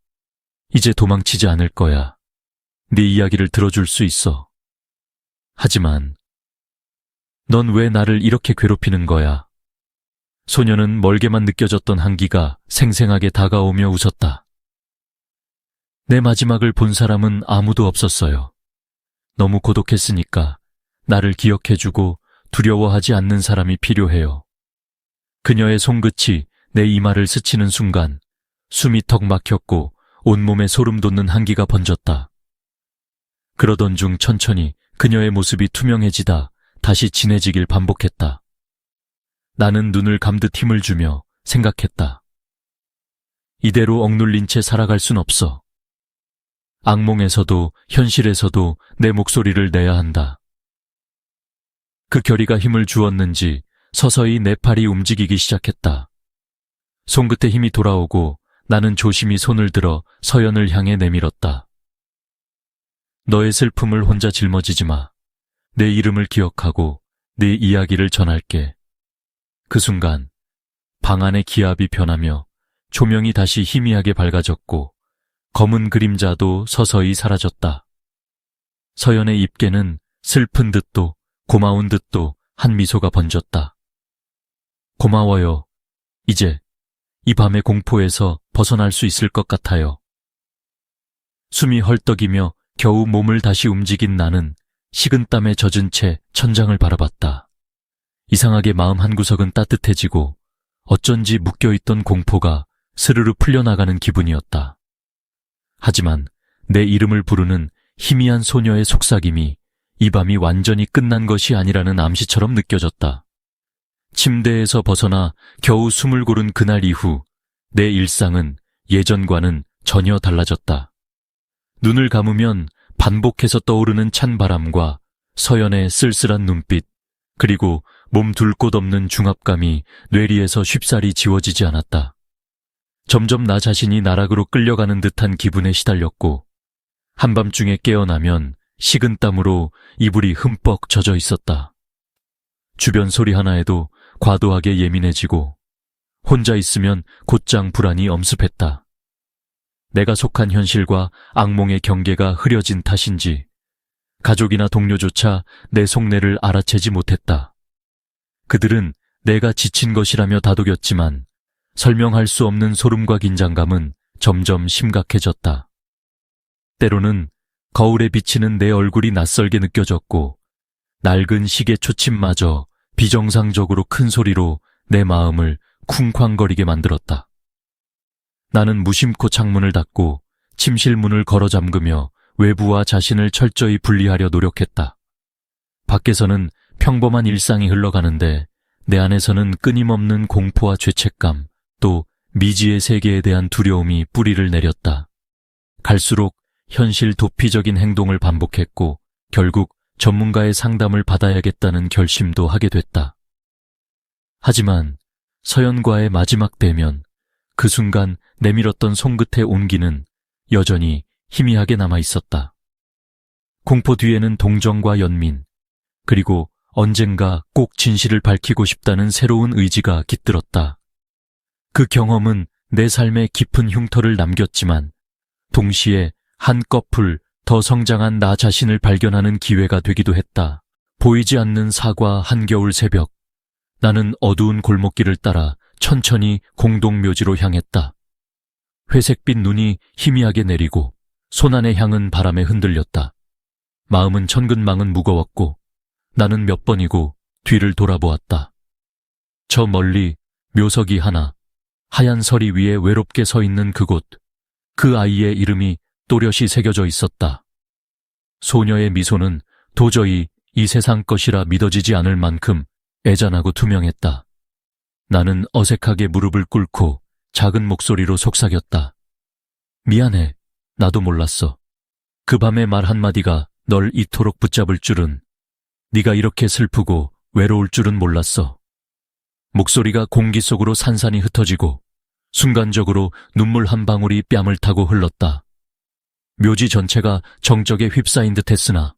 이제 도망치지 않을 거야. 네 이야기를 들어줄 수 있어. 하지만 넌 왜 나를 이렇게 괴롭히는 거야? 소녀는 멀게만 느껴졌던 한기가 생생하게 다가오며 웃었다. 내 마지막을 본 사람은 아무도 없었어요. 너무 고독했으니까 나를 기억해주고 두려워하지 않는 사람이 필요해요. 그녀의 손끝이 내 이마를 스치는 순간 숨이 턱 막혔고 온몸에 소름 돋는 한기가 번졌다. 그러던 중 천천히 그녀의 모습이 투명해지다 다시 진해지길 반복했다. 나는 눈을 감듯 힘을 주며 생각했다. 이대로 억눌린 채 살아갈 순 없어. 악몽에서도 현실에서도 내 목소리를 내야 한다. 그 결의가 힘을 주었는지 서서히 내 팔이 움직이기 시작했다. 손끝에 힘이 돌아오고 나는 조심히 손을 들어 서연을 향해 내밀었다. 너의 슬픔을 혼자 짊어지지 마. 내 이름을 기억하고 네 이야기를 전할게. 그 순간 방 안의 기압이 변하며 조명이 다시 희미하게 밝아졌고 검은 그림자도 서서히 사라졌다. 서연의 입계는 슬픈 듯도 고마운 듯도 한 미소가 번졌다. 고마워요. 이제 이 밤의 공포에서 벗어날 수 있을 것 같아요. 숨이 헐떡이며 겨우 몸을 다시 움직인 나는 식은땀에 젖은 채 천장을 바라봤다. 이상하게 마음 한구석은 따뜻해지고 어쩐지 묶여있던 공포가 스르르 풀려나가는 기분이었다. 하지만 내 이름을 부르는 희미한 소녀의 속삭임이 이 밤이 완전히 끝난 것이 아니라는 암시처럼 느껴졌다. 침대에서 벗어나 겨우 숨을 고른 그날 이후 내 일상은 예전과는 전혀 달라졌다. 눈을 감으면 반복해서 떠오르는 찬바람과 서연의 쓸쓸한 눈빛, 그리고 몸 둘 곳 없는 중압감이 뇌리에서 쉽사리 지워지지 않았다. 점점 나 자신이 나락으로 끌려가는 듯한 기분에 시달렸고 한밤중에 깨어나면 식은땀으로 이불이 흠뻑 젖어 있었다. 주변 소리 하나에도 과도하게 예민해지고 혼자 있으면 곧장 불안이 엄습했다. 내가 속한 현실과 악몽의 경계가 흐려진 탓인지 가족이나 동료조차 내 속내를 알아채지 못했다. 그들은 내가 지친 것이라며 다독였지만 설명할 수 없는 소름과 긴장감은 점점 심각해졌다. 때로는 거울에 비치는 내 얼굴이 낯설게 느껴졌고 낡은 시계 초침마저 비정상적으로 큰 소리로 내 마음을 쿵쾅거리게 만들었다. 나는 무심코 창문을 닫고 침실 문을 걸어 잠그며 외부와 자신을 철저히 분리하려 노력했다. 밖에서는 평범한 일상이 흘러가는데 내 안에서는 끊임없는 공포와 죄책감, 또 미지의 세계에 대한 두려움이 뿌리를 내렸다. 갈수록 현실 도피적인 행동을 반복했고 결국 전문가의 상담을 받아야겠다는 결심도 하게 됐다. 하지만 서연과의 마지막 대면, 그 순간 내밀었던 손끝의 온기는 여전히 희미하게 남아 있었다. 공포 뒤에는 동정과 연민, 그리고 언젠가 꼭 진실을 밝히고 싶다는 새로운 의지가 깃들었다. 그 경험은 내 삶에 깊은 흉터를 남겼지만 동시에 한꺼풀 더 성장한 나 자신을 발견하는 기회가 되기도 했다. 보이지 않는 사과 한겨울 새벽, 나는 어두운 골목길을 따라 천천히 공동묘지로 향했다. 회색빛 눈이 희미하게 내리고 손안의 향은 바람에 흔들렸다. 마음은 천근만근 무거웠고 나는 몇 번이고 뒤를 돌아보았다. 저 멀리 묘석이 하나, 하얀 서리 위에 외롭게 서 있는 그곳, 그 아이의 이름이 또렷이 새겨져 있었다. 소녀의 미소는 도저히 이 세상 것이라 믿어지지 않을 만큼 애잔하고 투명했다. 나는 어색하게 무릎을 꿇고 작은 목소리로 속삭였다. 미안해, 나도 몰랐어. 그 밤의 말 한마디가 널 이토록 붙잡을 줄은, 네가 이렇게 슬프고 외로울 줄은 몰랐어. 목소리가 공기 속으로 산산이 흩어지고 순간적으로 눈물 한 방울이 뺨을 타고 흘렀다. 묘지 전체가 정적에 휩싸인 듯 했으나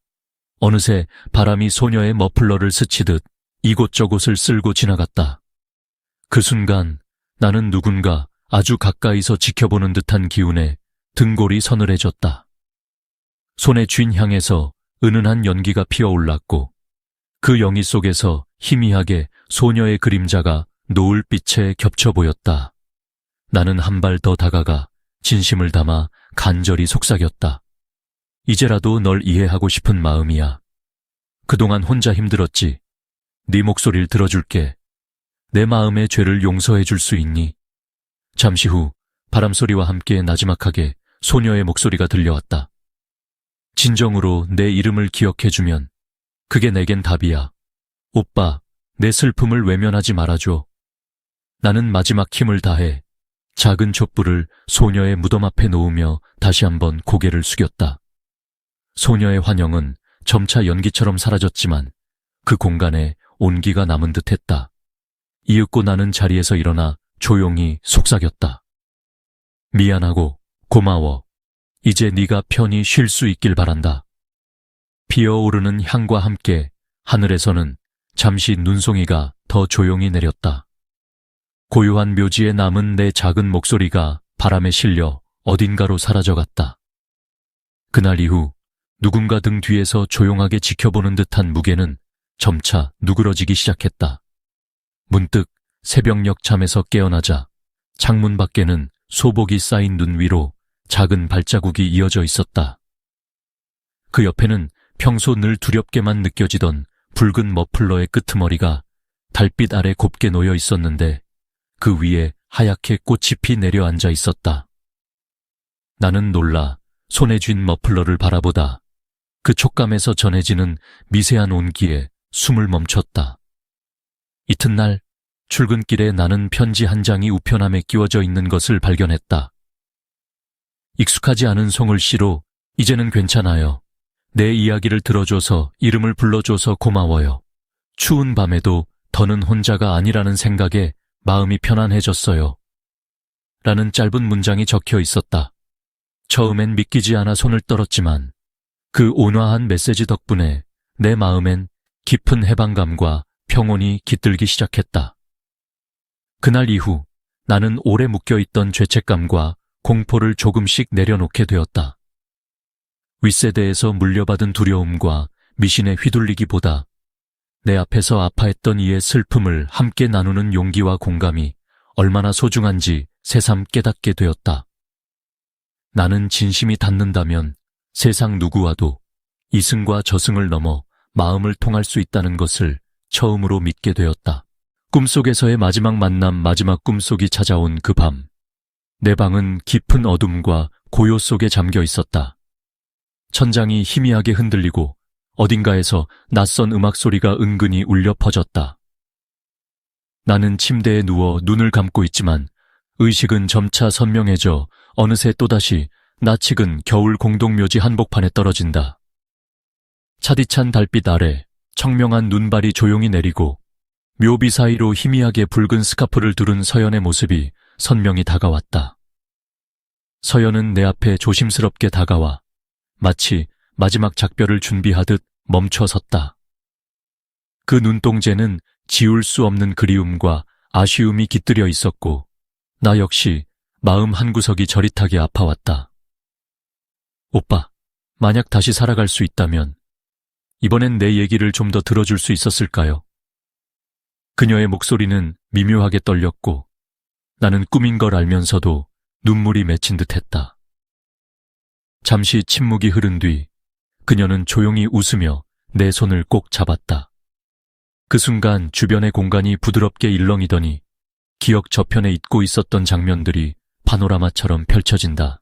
어느새 바람이 소녀의 머플러를 스치듯 이곳저곳을 쓸고 지나갔다. 그 순간 나는 누군가 아주 가까이서 지켜보는 듯한 기운에 등골이 서늘해졌다. 손에 쥔 향에서 은은한 연기가 피어올랐고 그 영희 속에서 희미하게 소녀의 그림자가 노을빛에 겹쳐 보였다. 나는 한 발 더 다가가 진심을 담아 간절히 속삭였다. 이제라도 널 이해하고 싶은 마음이야. 그동안 혼자 힘들었지. 네 목소리를 들어줄게. 내 마음의 죄를 용서해 줄 수 있니? 잠시 후 바람소리와 함께 나지막하게 소녀의 목소리가 들려왔다. 진정으로 내 이름을 기억해주면 그게 내겐 답이야. 오빠, 내 슬픔을 외면하지 말아줘. 나는 마지막 힘을 다해 작은 촛불을 소녀의 무덤 앞에 놓으며 다시 한번 고개를 숙였다. 소녀의 환영은 점차 연기처럼 사라졌지만 그 공간에 온기가 남은 듯했다. 이윽고 나는 자리에서 일어나 조용히 속삭였다. 미안하고 고마워. 이제 네가 편히 쉴 수 있길 바란다. 피어오르는 향과 함께 하늘에서는 잠시 눈송이가 더 조용히 내렸다. 고요한 묘지에 남은 내 작은 목소리가 바람에 실려 어딘가로 사라져갔다. 그날 이후 누군가 등 뒤에서 조용하게 지켜보는 듯한 무게는 점차 누그러지기 시작했다. 문득 새벽녘 잠에서 깨어나자 창문 밖에는 소복이 쌓인 눈 위로 작은 발자국이 이어져 있었다. 그 옆에는 평소 늘 두렵게만 느껴지던 붉은 머플러의 끄트머리가 달빛 아래 곱게 놓여 있었는데 그 위에 하얗게 꽃잎이 내려앉아 있었다. 나는 놀라 손에 쥔 머플러를 바라보다 그 촉감에서 전해지는 미세한 온기에 숨을 멈췄다. 이튿날 출근길에 나는 편지 한 장이 우편함에 끼워져 있는 것을 발견했다. 익숙하지 않은 송글씨로 이제는 괜찮아요. 내 이야기를 들어줘서 이름을 불러줘서 고마워요. 추운 밤에도 더는 혼자가 아니라는 생각에 마음이 편안해졌어요. 라는 짧은 문장이 적혀 있었다. 처음엔 믿기지 않아 손을 떨었지만 그 온화한 메시지 덕분에 내 마음엔 깊은 해방감과 평온이 깃들기 시작했다. 그날 이후 나는 오래 묶여있던 죄책감과 공포를 조금씩 내려놓게 되었다. 윗세대에서 물려받은 두려움과 미신에 휘둘리기보다 내 앞에서 아파했던 이의 슬픔을 함께 나누는 용기와 공감이 얼마나 소중한지 새삼 깨닫게 되었다. 나는 진심이 닿는다면 세상 누구와도 이승과 저승을 넘어 마음을 통할 수 있다는 것을 처음으로 믿게 되었다. 꿈속에서의 마지막 만남, 마지막 꿈속이 찾아온 그 밤. 내 방은 깊은 어둠과 고요 속에 잠겨 있었다. 천장이 희미하게 흔들리고 어딘가에서 낯선 음악 소리가 은근히 울려 퍼졌다. 나는 침대에 누워 눈을 감고 있지만 의식은 점차 선명해져 어느새 또다시 낯익은 겨울 공동묘지 한복판에 떨어진다. 차디찬 달빛 아래 청명한 눈발이 조용히 내리고 묘비 사이로 희미하게 붉은 스카프를 두른 서연의 모습이 선명히 다가왔다. 서연은 내 앞에 조심스럽게 다가와 마치 마지막 작별을 준비하듯 멈춰 섰다. 그 눈동자는 지울 수 없는 그리움과 아쉬움이 깃들여 있었고 나 역시 마음 한구석이 저릿하게 아파왔다. 오빠, 만약 다시 살아갈 수 있다면 이번엔 내 얘기를 좀 더 들어줄 수 있었을까요? 그녀의 목소리는 미묘하게 떨렸고 나는 꿈인 걸 알면서도 눈물이 맺힌 듯했다. 잠시 침묵이 흐른 뒤 그녀는 조용히 웃으며 내 손을 꼭 잡았다. 그 순간 주변의 공간이 부드럽게 일렁이더니 기억 저편에 잊고 있었던 장면들이 파노라마처럼 펼쳐진다.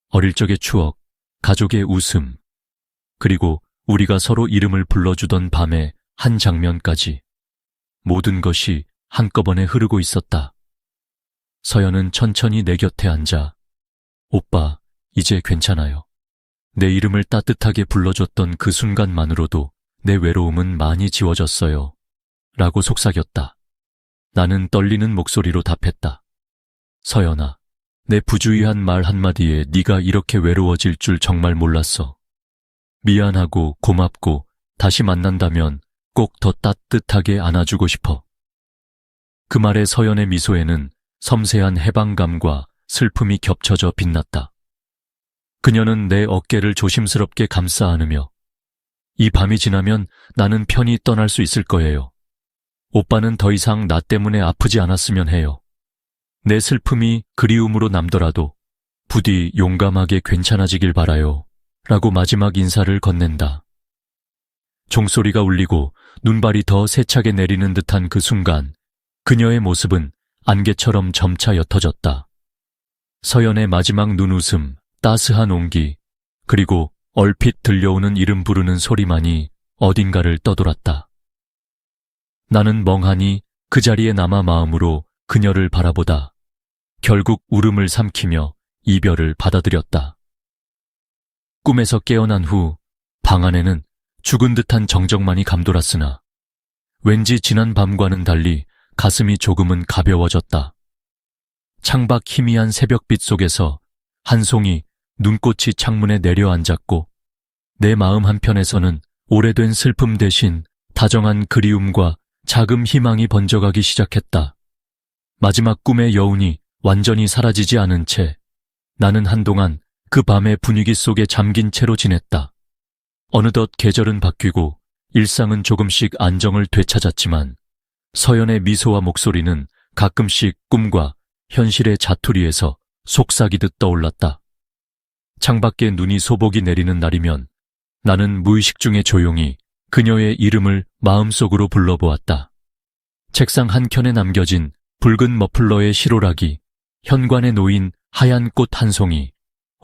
어릴 적의 추억, 가족의 웃음, 그리고 우리가 서로 이름을 불러주던 밤의 한 장면까지 모든 것이 한꺼번에 흐르고 있었다. 서연은 천천히 내 곁에 앉아 오빠, 이제 괜찮아요. 내 이름을 따뜻하게 불러줬던 그 순간만으로도 내 외로움은 많이 지워졌어요. 라고 속삭였다. 나는 떨리는 목소리로 답했다. 서연아, 내 부주의한 말 한마디에 네가 이렇게 외로워질 줄 정말 몰랐어. 미안하고 고맙고 다시 만난다면 꼭 더 따뜻하게 안아주고 싶어. 그 말에 서연의 미소에는 섬세한 해방감과 슬픔이 겹쳐져 빛났다. 그녀는 내 어깨를 조심스럽게 감싸 안으며 이 밤이 지나면 나는 편히 떠날 수 있을 거예요. 오빠는 더 이상 나 때문에 아프지 않았으면 해요. 내 슬픔이 그리움으로 남더라도 부디 용감하게 괜찮아지길 바라요. 라고 마지막 인사를 건넨다. 종소리가 울리고 눈발이 더 세차게 내리는 듯한 그 순간 그녀의 모습은 안개처럼 점차 옅어졌다. 서연의 마지막 눈웃음, 따스한 온기, 그리고 얼핏 들려오는 이름 부르는 소리만이 어딘가를 떠돌았다. 나는 멍하니 그 자리에 남아 마음으로 그녀를 바라보다 결국 울음을 삼키며 이별을 받아들였다. 꿈에서 깨어난 후 방 안에는 죽은 듯한 정적만이 감돌았으나 왠지 지난 밤과는 달리 가슴이 조금은 가벼워졌다. 창밖 희미한 새벽빛 속에서 한 송이 눈꽃이 창문에 내려앉았고 내 마음 한편에서는 오래된 슬픔 대신 다정한 그리움과 작은 희망이 번져가기 시작했다. 마지막 꿈의 여운이 완전히 사라지지 않은 채 나는 한동안 그 밤의 분위기 속에 잠긴 채로 지냈다. 어느덧 계절은 바뀌고 일상은 조금씩 안정을 되찾았지만 서연의 미소와 목소리는 가끔씩 꿈과 현실의 자투리에서 속삭이듯 떠올랐다. 창밖에 눈이 소복이 내리는 날이면 나는 무의식 중에 조용히 그녀의 이름을 마음속으로 불러보았다. 책상 한켠에 남겨진 붉은 머플러의 실오라기, 현관에 놓인 하얀 꽃 한 송이,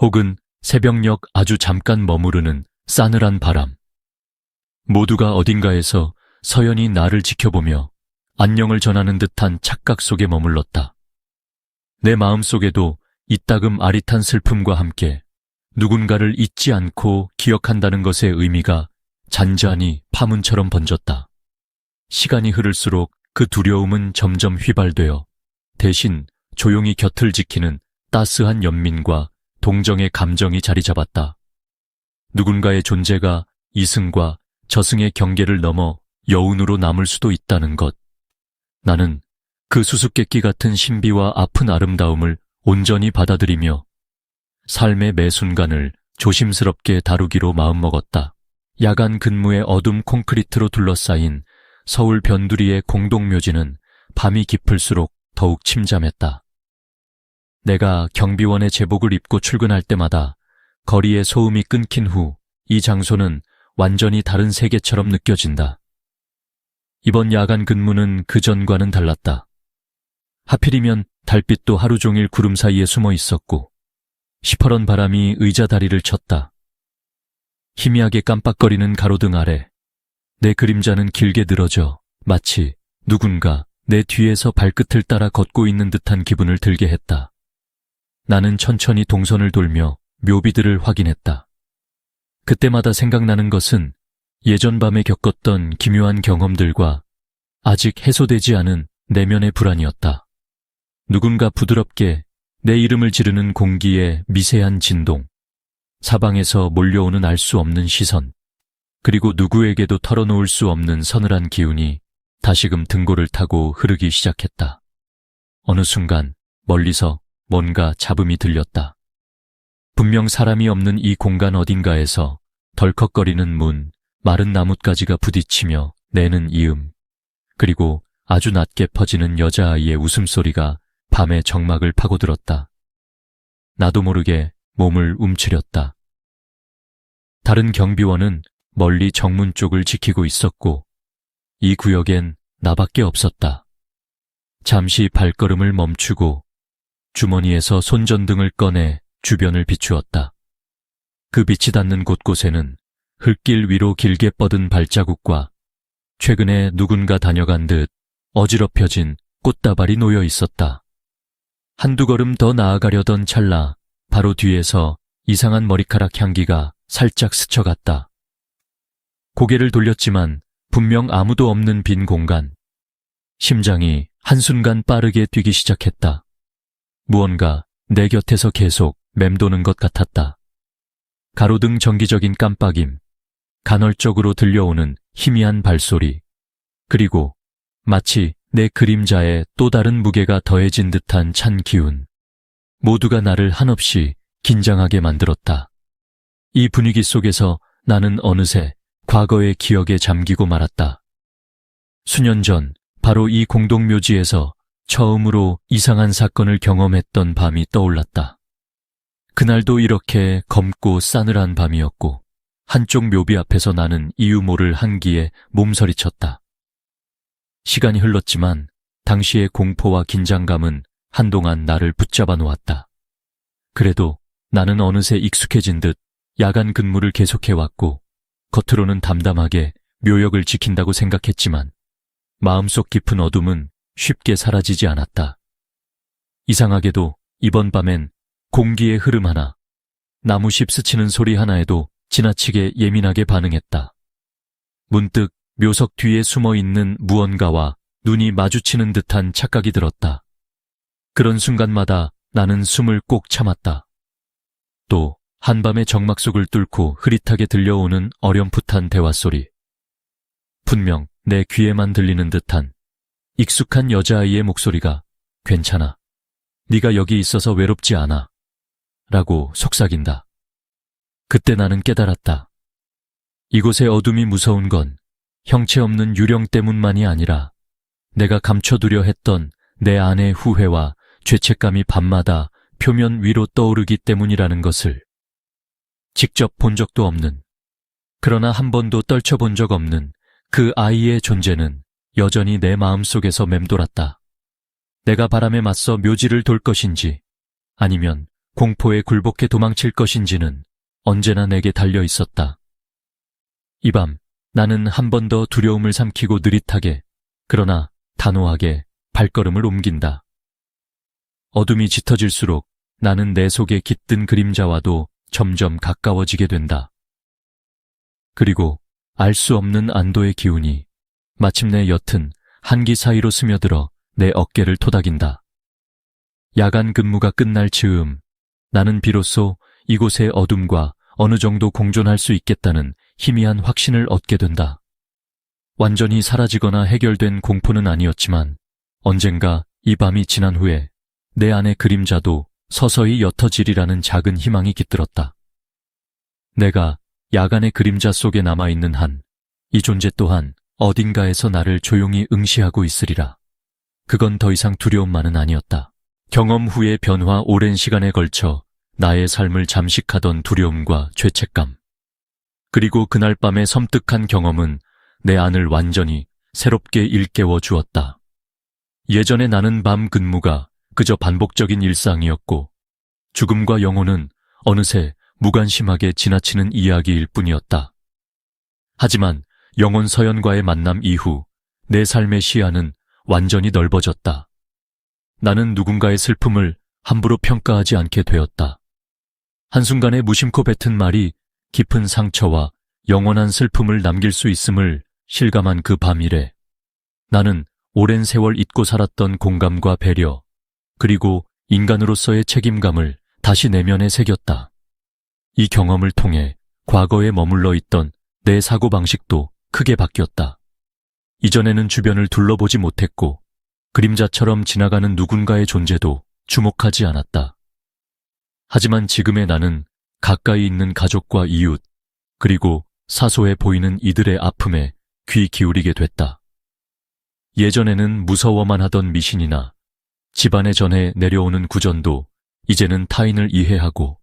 혹은 새벽녘 아주 잠깐 머무르는 싸늘한 바람. 모두가 어딘가에서 서연이 나를 지켜보며 안녕을 전하는 듯한 착각 속에 머물렀다. 내 마음속에도 이따금 아릿한 슬픔과 함께 누군가를 잊지 않고 기억한다는 것의 의미가 잔잔히 파문처럼 번졌다. 시간이 흐를수록 그 두려움은 점점 휘발되어 대신 조용히 곁을 지키는 따스한 연민과 동정의 감정이 자리 잡았다. 누군가의 존재가 이승과 저승의 경계를 넘어 여운으로 남을 수도 있다는 것. 나는 그 수수께끼 같은 신비와 아픈 아름다움을 온전히 받아들이며 삶의 매 순간을 조심스럽게 다루기로 마음먹었다. 야간 근무의 어둠 콘크리트로 둘러싸인 서울 변두리의 공동묘지는 밤이 깊을수록 더욱 침잠했다. 내가 경비원의 제복을 입고 출근할 때마다 거리의 소음이 끊긴 후 이 장소는 완전히 다른 세계처럼 느껴진다. 이번 야간 근무는 그전과는 달랐다. 하필이면 달빛도 하루 종일 구름 사이에 숨어 있었고 시퍼런 바람이 의자 다리를 쳤다. 희미하게 깜빡거리는 가로등 아래 내 그림자는 길게 늘어져 마치 누군가 내 뒤에서 발끝을 따라 걷고 있는 듯한 기분을 들게 했다. 나는 천천히 동선을 돌며 묘비들을 확인했다. 그때마다 생각나는 것은 예전 밤에 겪었던 기묘한 경험들과 아직 해소되지 않은 내면의 불안이었다. 누군가 부드럽게 내 이름을 지르는 공기의 미세한 진동, 사방에서 몰려오는 알 수 없는 시선, 그리고 누구에게도 털어놓을 수 없는 서늘한 기운이 다시금 등골을 타고 흐르기 시작했다. 어느 순간 멀리서 뭔가 잡음이 들렸다. 분명 사람이 없는 이 공간 어딘가에서 덜컥거리는 문, 마른 나뭇가지가 부딪히며 내는 이음, 그리고 아주 낮게 퍼지는 여자아이의 웃음소리가 밤의 정막을 파고들었다. 나도 모르게 몸을 움츠렸다. 다른 경비원은 멀리 정문 쪽을 지키고 있었고 이 구역엔 나밖에 없었다. 잠시 발걸음을 멈추고 주머니에서 손전등을 꺼내 주변을 비추었다. 그 빛이 닿는 곳곳에는 흙길 위로 길게 뻗은 발자국과 최근에 누군가 다녀간 듯 어지럽혀진 꽃다발이 놓여 있었다. 한두 걸음 더 나아가려던 찰나 바로 뒤에서 이상한 머리카락 향기가 살짝 스쳐갔다. 고개를 돌렸지만 분명 아무도 없는 빈 공간. 심장이 한순간 빠르게 뛰기 시작했다. 무언가 내 곁에서 계속 맴도는 것 같았다. 가로등 정기적인 깜빡임, 간헐적으로 들려오는 희미한 발소리, 그리고 마치 내 그림자에 또 다른 무게가 더해진 듯한 찬 기운. 모두가 나를 한없이 긴장하게 만들었다. 이 분위기 속에서 나는 어느새 과거의 기억에 잠기고 말았다. 수년 전 바로 이 공동묘지에서 처음으로 이상한 사건을 경험했던 밤이 떠올랐다. 그날도 이렇게 검고 싸늘한 밤이었고 한쪽 묘비 앞에서 나는 이유 모를 한기에 몸서리쳤다. 시간이 흘렀지만 당시의 공포와 긴장감은 한동안 나를 붙잡아 놓았다. 그래도 나는 어느새 익숙해진 듯 야간 근무를 계속해왔고 겉으로는 담담하게 묘역을 지킨다고 생각했지만 마음속 깊은 어둠은 쉽게 사라지지 않았다. 이상하게도 이번 밤엔 공기의 흐름 하나, 나무십 스치는 소리 하나에도 지나치게 예민하게 반응했다. 문득 묘석 뒤에 숨어있는 무언가와 눈이 마주치는 듯한 착각이 들었다. 그런 순간마다 나는 숨을 꼭 참았다. 또 한밤의 정막 속을 뚫고 흐릿하게 들려오는 어렴풋한 대화 소리. 분명 내 귀에만 들리는 듯한 익숙한 여자아이의 목소리가 괜찮아. 네가 여기 있어서 외롭지 않아. 라고 속삭인다. 그때 나는 깨달았다. 이곳의 어둠이 무서운 건 형체 없는 유령 때문만이 아니라 내가 감춰두려 했던 내 안의 후회와 죄책감이 밤마다 표면 위로 떠오르기 때문이라는 것을 직접 본 적도 없는, 그러나 한 번도 떨쳐본 적 없는 그 아이의 존재는 여전히 내 마음속에서 맴돌았다. 내가 바람에 맞서 묘지를 돌 것인지 아니면 공포에 굴복해 도망칠 것인지는 언제나 내게 달려 있었다. 이 밤 나는 한 번 더 두려움을 삼키고 느릿하게, 그러나 단호하게 발걸음을 옮긴다. 어둠이 짙어질수록 나는 내 속에 깃든 그림자와도 점점 가까워지게 된다. 그리고 알 수 없는 안도의 기운이 마침내 옅은 한기 사이로 스며들어 내 어깨를 토닥인다. 야간 근무가 끝날 즈음 나는 비로소 이곳의 어둠과 어느 정도 공존할 수 있겠다는 희미한 확신을 얻게 된다. 완전히 사라지거나 해결된 공포는 아니었지만 언젠가 이 밤이 지난 후에 내 안의 그림자도 서서히 옅어지리라는 작은 희망이 깃들었다. 내가 야간의 그림자 속에 남아있는 한, 이 존재 또한 어딘가에서 나를 조용히 응시하고 있으리라. 그건 더 이상 두려움만은 아니었다. 경험 후의 변화, 오랜 시간에 걸쳐 나의 삶을 잠식하던 두려움과 죄책감. 그리고 그날 밤의 섬뜩한 경험은 내 안을 완전히 새롭게 일깨워 주었다. 예전에 나는 밤 근무가 그저 반복적인 일상이었고 죽음과 영혼은 어느새 무관심하게 지나치는 이야기일 뿐이었다. 하지만 영혼 서연과의 만남 이후 내 삶의 시야는 완전히 넓어졌다. 나는 누군가의 슬픔을 함부로 평가하지 않게 되었다. 한순간에 무심코 뱉은 말이 깊은 상처와 영원한 슬픔을 남길 수 있음을 실감한 그 밤 이래 나는 오랜 세월 잊고 살았던 공감과 배려, 그리고 인간으로서의 책임감을 다시 내면에 새겼다. 이 경험을 통해 과거에 머물러 있던 내 사고방식도 크게 바뀌었다. 이전에는 주변을 둘러보지 못했고 그림자처럼 지나가는 누군가의 존재도 주목하지 않았다. 하지만 지금의 나는 가까이 있는 가족과 이웃, 그리고 사소해 보이는 이들의 아픔에 귀 기울이게 됐다. 예전에는 무서워만 하던 미신이나 집안에 전해 내려오는 구전도 이제는 타인을 이해하고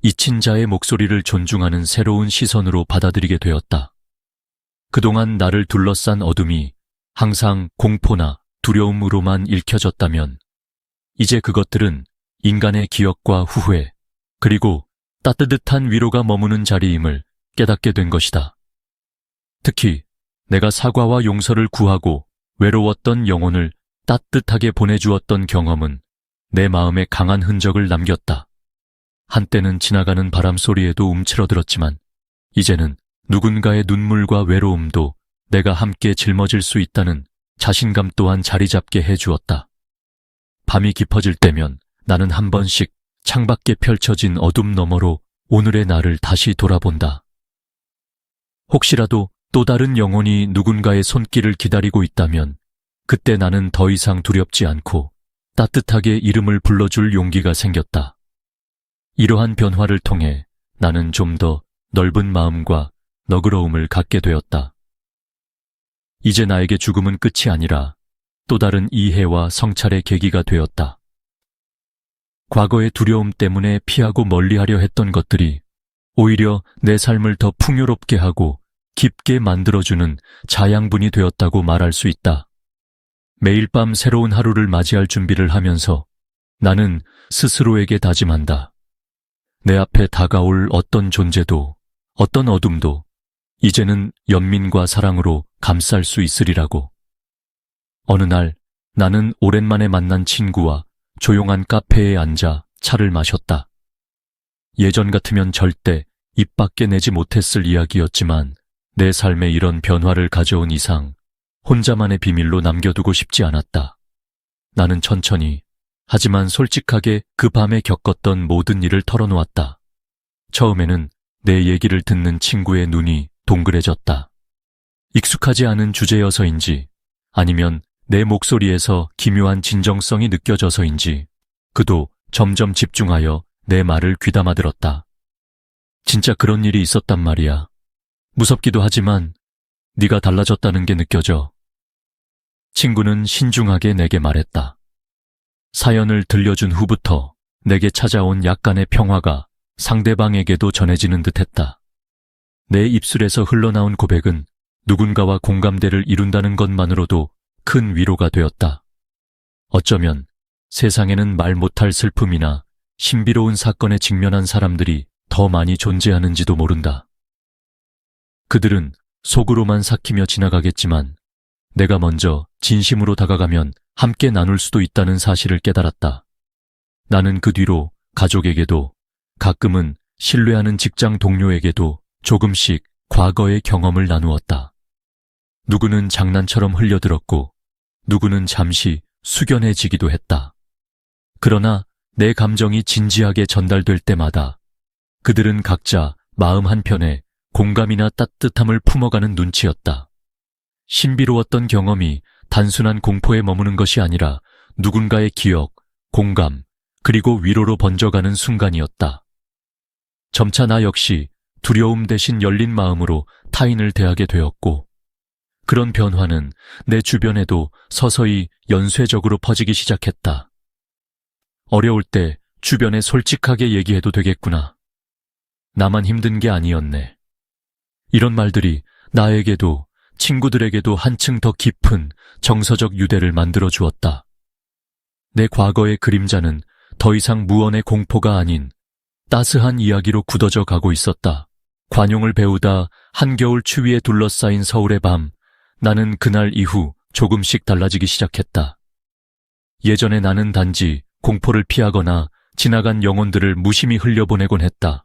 잊힌 자의 목소리를 존중하는 새로운 시선으로 받아들이게 되었다. 그동안 나를 둘러싼 어둠이 항상 공포나 두려움으로만 읽혀졌다면 이제 그것들은 인간의 기억과 후회, 그리고 따뜻한 위로가 머무는 자리임을 깨닫게 된 것이다. 특히 내가 사과와 용서를 구하고 외로웠던 영혼을 따뜻하게 보내주었던 경험은 내 마음에 강한 흔적을 남겼다. 한때는 지나가는 바람 소리에도 움츠러들었지만 이제는 누군가의 눈물과 외로움도 내가 함께 짊어질 수 있다는 자신감 또한 자리 잡게 해주었다. 밤이 깊어질 때면 나는 한 번씩 창밖에 펼쳐진 어둠 너머로 오늘의 나를 다시 돌아본다. 혹시라도 또 다른 영혼이 누군가의 손길을 기다리고 있다면 그때 나는 더 이상 두렵지 않고 따뜻하게 이름을 불러줄 용기가 생겼다. 이러한 변화를 통해 나는 좀 더 넓은 마음과 너그러움을 갖게 되었다. 이제 나에게 죽음은 끝이 아니라 또 다른 이해와 성찰의 계기가 되었다. 과거의 두려움 때문에 피하고 멀리하려 했던 것들이 오히려 내 삶을 더 풍요롭게 하고 깊게 만들어주는 자양분이 되었다고 말할 수 있다. 매일 밤 새로운 하루를 맞이할 준비를 하면서 나는 스스로에게 다짐한다. 내 앞에 다가올 어떤 존재도, 어떤 어둠도 이제는 연민과 사랑으로 감쌀 수 있으리라고. 어느 날 나는 오랜만에 만난 친구와 조용한 카페에 앉아 차를 마셨다. 예전 같으면 절대 입 밖에 내지 못했을 이야기였지만 내 삶에 이런 변화를 가져온 이상 혼자만의 비밀로 남겨두고 싶지 않았다. 나는 천천히, 하지만 솔직하게 그 밤에 겪었던 모든 일을 털어놓았다. 처음에는 내 얘기를 듣는 친구의 눈이 동그래졌다. 익숙하지 않은 주제여서인지 아니면 내 목소리에서 기묘한 진정성이 느껴져서인지 그도 점점 집중하여 내 말을 귀담아 들었다. 진짜 그런 일이 있었단 말이야. 무섭기도 하지만 네가 달라졌다는 게 느껴져. 친구는 신중하게 내게 말했다. 사연을 들려준 후부터 내게 찾아온 약간의 평화가 상대방에게도 전해지는 듯했다. 내 입술에서 흘러나온 고백은 누군가와 공감대를 이룬다는 것만으로도 큰 위로가 되었다. 어쩌면 세상에는 말 못할 슬픔이나 신비로운 사건에 직면한 사람들이 더 많이 존재하는지도 모른다. 그들은 속으로만 삭히며 지나가겠지만 내가 먼저 진심으로 다가가면 함께 나눌 수도 있다는 사실을 깨달았다. 나는 그 뒤로 가족에게도 가끔은 신뢰하는 직장 동료에게도 조금씩 과거의 경험을 나누었다. 누구는 장난처럼 흘려들었고 누구는 잠시 숙연해지기도 했다. 그러나 내 감정이 진지하게 전달될 때마다 그들은 각자 마음 한편에 공감이나 따뜻함을 품어가는 눈치였다. 신비로웠던 경험이 단순한 공포에 머무는 것이 아니라 누군가의 기억, 공감, 그리고 위로로 번져가는 순간이었다. 점차 나 역시 두려움 대신 열린 마음으로 타인을 대하게 되었고, 그런 변화는 내 주변에도 서서히 연쇄적으로 퍼지기 시작했다. 어려울 때 주변에 솔직하게 얘기해도 되겠구나. 나만 힘든 게 아니었네. 이런 말들이 나에게도 친구들에게도 한층 더 깊은 정서적 유대를 만들어 주었다. 내 과거의 그림자는 더 이상 무언의 공포가 아닌 따스한 이야기로 굳어져 가고 있었다. 관용을 배우다 한겨울 추위에 둘러싸인 서울의 밤, 나는 그날 이후 조금씩 달라지기 시작했다. 예전에 나는 단지 공포를 피하거나 지나간 영혼들을 무심히 흘려보내곤 했다.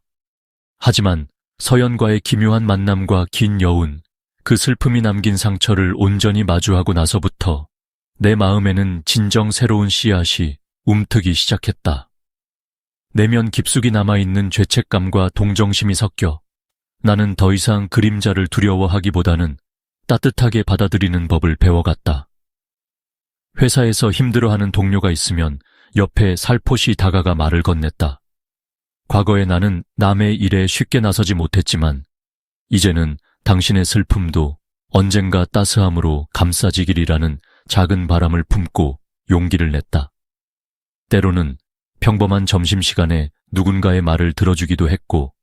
하지만 서연과의 기묘한 만남과 긴 여운, 그 슬픔이 남긴 상처를 온전히 마주하고 나서부터 내 마음에는 진정 새로운 씨앗이 움트기 시작했다. 내면 깊숙이 남아있는 죄책감과 동정심이 섞여 나는 더 이상 그림자를 두려워하기보다는 따뜻하게 받아들이는 법을 배워갔다. 회사에서 힘들어하는 동료가 있으면 옆에 살포시 다가가 말을 건넸다. 과거에 나는 남의 일에 쉽게 나서지 못했지만 이제는 당신의 슬픔도 언젠가 따스함으로 감싸지기리라는 작은 바람을 품고 용기를 냈다. 때로는 평범한 점심시간에 누군가의 말을 들어주기도 했고,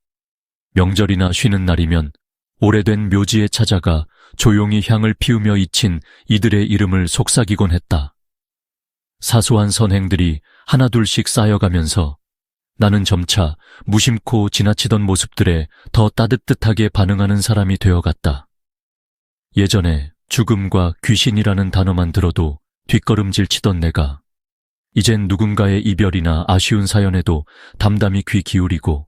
명절이나 쉬는 날이면 오래된 묘지에 찾아가 조용히 향을 피우며 잊힌 이들의 이름을 속삭이곤 했다. 사소한 선행들이 하나둘씩 쌓여가면서 나는 점차 무심코 지나치던 모습들에 더 따뜻하게 반응하는 사람이 되어갔다. 예전에 죽음과 귀신이라는 단어만 들어도 뒷걸음질 치던 내가 이젠 누군가의 이별이나 아쉬운 사연에도 담담히 귀 기울이고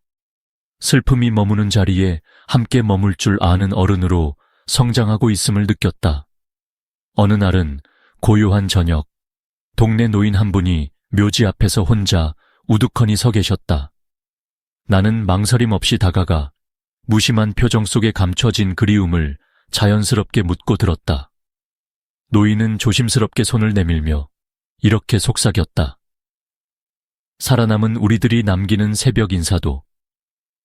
슬픔이 머무는 자리에 함께 머물 줄 아는 어른으로 성장하고 있음을 느꼈다. 어느 날은 고요한 저녁, 동네 노인 한 분이 묘지 앞에서 혼자 우두커니 서 계셨다. 나는 망설임 없이 다가가 무심한 표정 속에 감춰진 그리움을 자연스럽게 묻고 들었다. 노인은 조심스럽게 손을 내밀며 이렇게 속삭였다. 살아남은 우리들이 남기는 새벽 인사도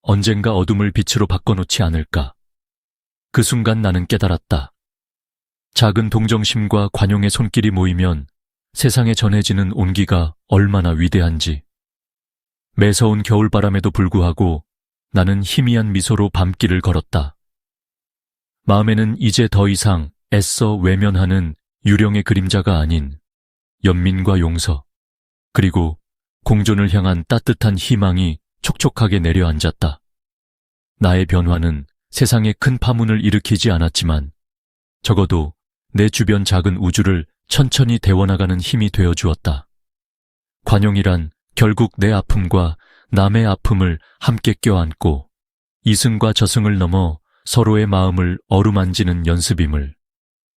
언젠가 어둠을 빛으로 바꿔놓지 않을까. 그 순간 나는 깨달았다. 작은 동정심과 관용의 손길이 모이면 세상에 전해지는 온기가 얼마나 위대한지. 매서운 겨울바람에도 불구하고 나는 희미한 미소로 밤길을 걸었다. 마음에는 이제 더 이상 애써 외면하는 유령의 그림자가 아닌 연민과 용서, 그리고 공존을 향한 따뜻한 희망이 촉촉하게 내려앉았다. 나의 변화는 세상에 큰 파문을 일으키지 않았지만 적어도 내 주변 작은 우주를 천천히 데워나가는 힘이 되어주었다. 관용이란 결국 내 아픔과 남의 아픔을 함께 껴안고 이승과 저승을 넘어 서로의 마음을 어루만지는 연습임을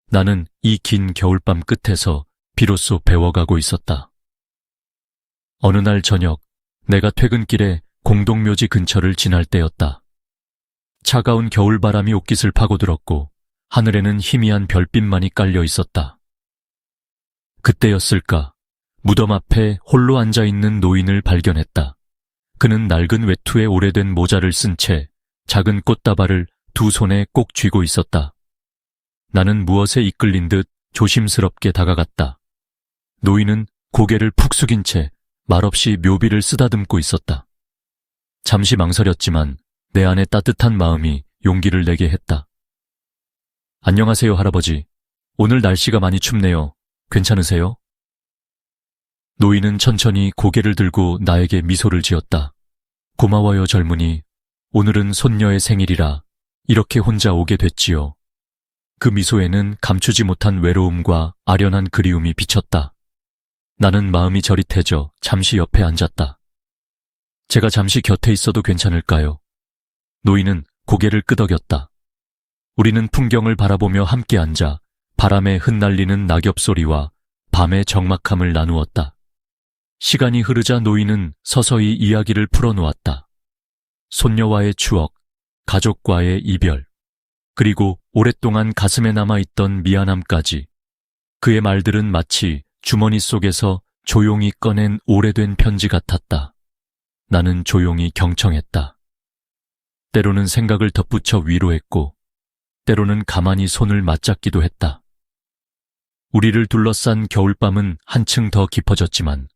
나는 이 긴 겨울밤 끝에서 비로소 배워가고 있었다. 어느 날 저녁, 내가 퇴근길에 공동묘지 근처를 지날 때였다. 차가운 겨울바람이 옷깃을 파고들었고 하늘에는 희미한 별빛만이 깔려 있었다. 그때였을까? 무덤 앞에 홀로 앉아있는 노인을 발견했다. 그는 낡은 외투에 오래된 모자를 쓴 채 작은 꽃다발을 두 손에 꼭 쥐고 있었다. 나는 무엇에 이끌린 듯 조심스럽게 다가갔다. 노인은 고개를 푹 숙인 채 말없이 묘비를 쓰다듬고 있었다. 잠시 망설였지만 내 안에 따뜻한 마음이 용기를 내게 했다. 안녕하세요, 할아버지. 오늘 날씨가 많이 춥네요. 괜찮으세요? 노인은 천천히 고개를 들고 나에게 미소를 지었다. 고마워요, 젊은이. 오늘은 손녀의 생일이라 이렇게 혼자 오게 됐지요. 그 미소에는 감추지 못한 외로움과 아련한 그리움이 비쳤다. 나는 마음이 저릿해져 잠시 옆에 앉았다. 제가 잠시 곁에 있어도 괜찮을까요? 노인은 고개를 끄덕였다. 우리는 풍경을 바라보며 함께 앉아 바람에 흩날리는 낙엽 소리와 밤의 적막함을 나누었다. 시간이 흐르자 노인은 서서히 이야기를 풀어놓았다. 손녀와의 추억, 가족과의 이별, 그리고 오랫동안 가슴에 남아있던 미안함까지. 그의 말들은 마치 주머니 속에서 조용히 꺼낸 오래된 편지 같았다. 나는 조용히 경청했다. 때로는 생각을 덧붙여 위로했고, 때로는 가만히 손을 맞잡기도 했다. 우리를 둘러싼 겨울밤은 한층 더 깊어졌지만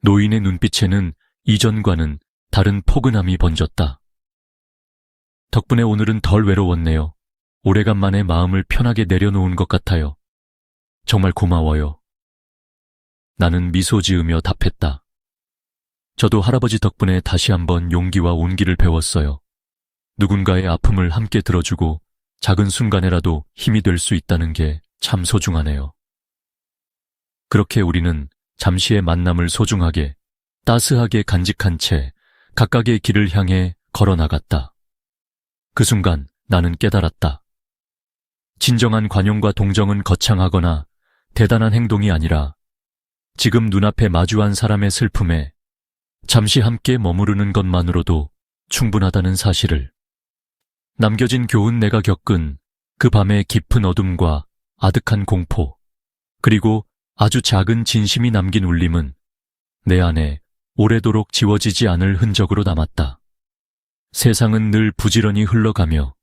노인의 눈빛에는 이전과는 다른 포근함이 번졌다. 덕분에 오늘은 덜 외로웠네요. 오래간만에 마음을 편하게 내려놓은 것 같아요. 정말 고마워요. 나는 미소 지으며 답했다. 저도 할아버지 덕분에 다시 한번 용기와 온기를 배웠어요. 누군가의 아픔을 함께 들어주고 작은 순간에라도 힘이 될 수 있다는 게 참 소중하네요. 그렇게 우리는 잠시의 만남을 소중하게, 따스하게 간직한 채 각각의 길을 향해 걸어나갔다. 그 순간 나는 깨달았다. 진정한 관용과 동정은 거창하거나 대단한 행동이 아니라 지금 눈앞에 마주한 사람의 슬픔에 잠시 함께 머무르는 것만으로도 충분하다는 사실을. 남겨진 교훈 내가 겪은 그 밤의 깊은 어둠과 아득한 공포, 그리고 아주 작은 진심이 남긴 울림은 내 안에 오래도록 지워지지 않을 흔적으로 남았다. 세상은 늘 부지런히 흘러가며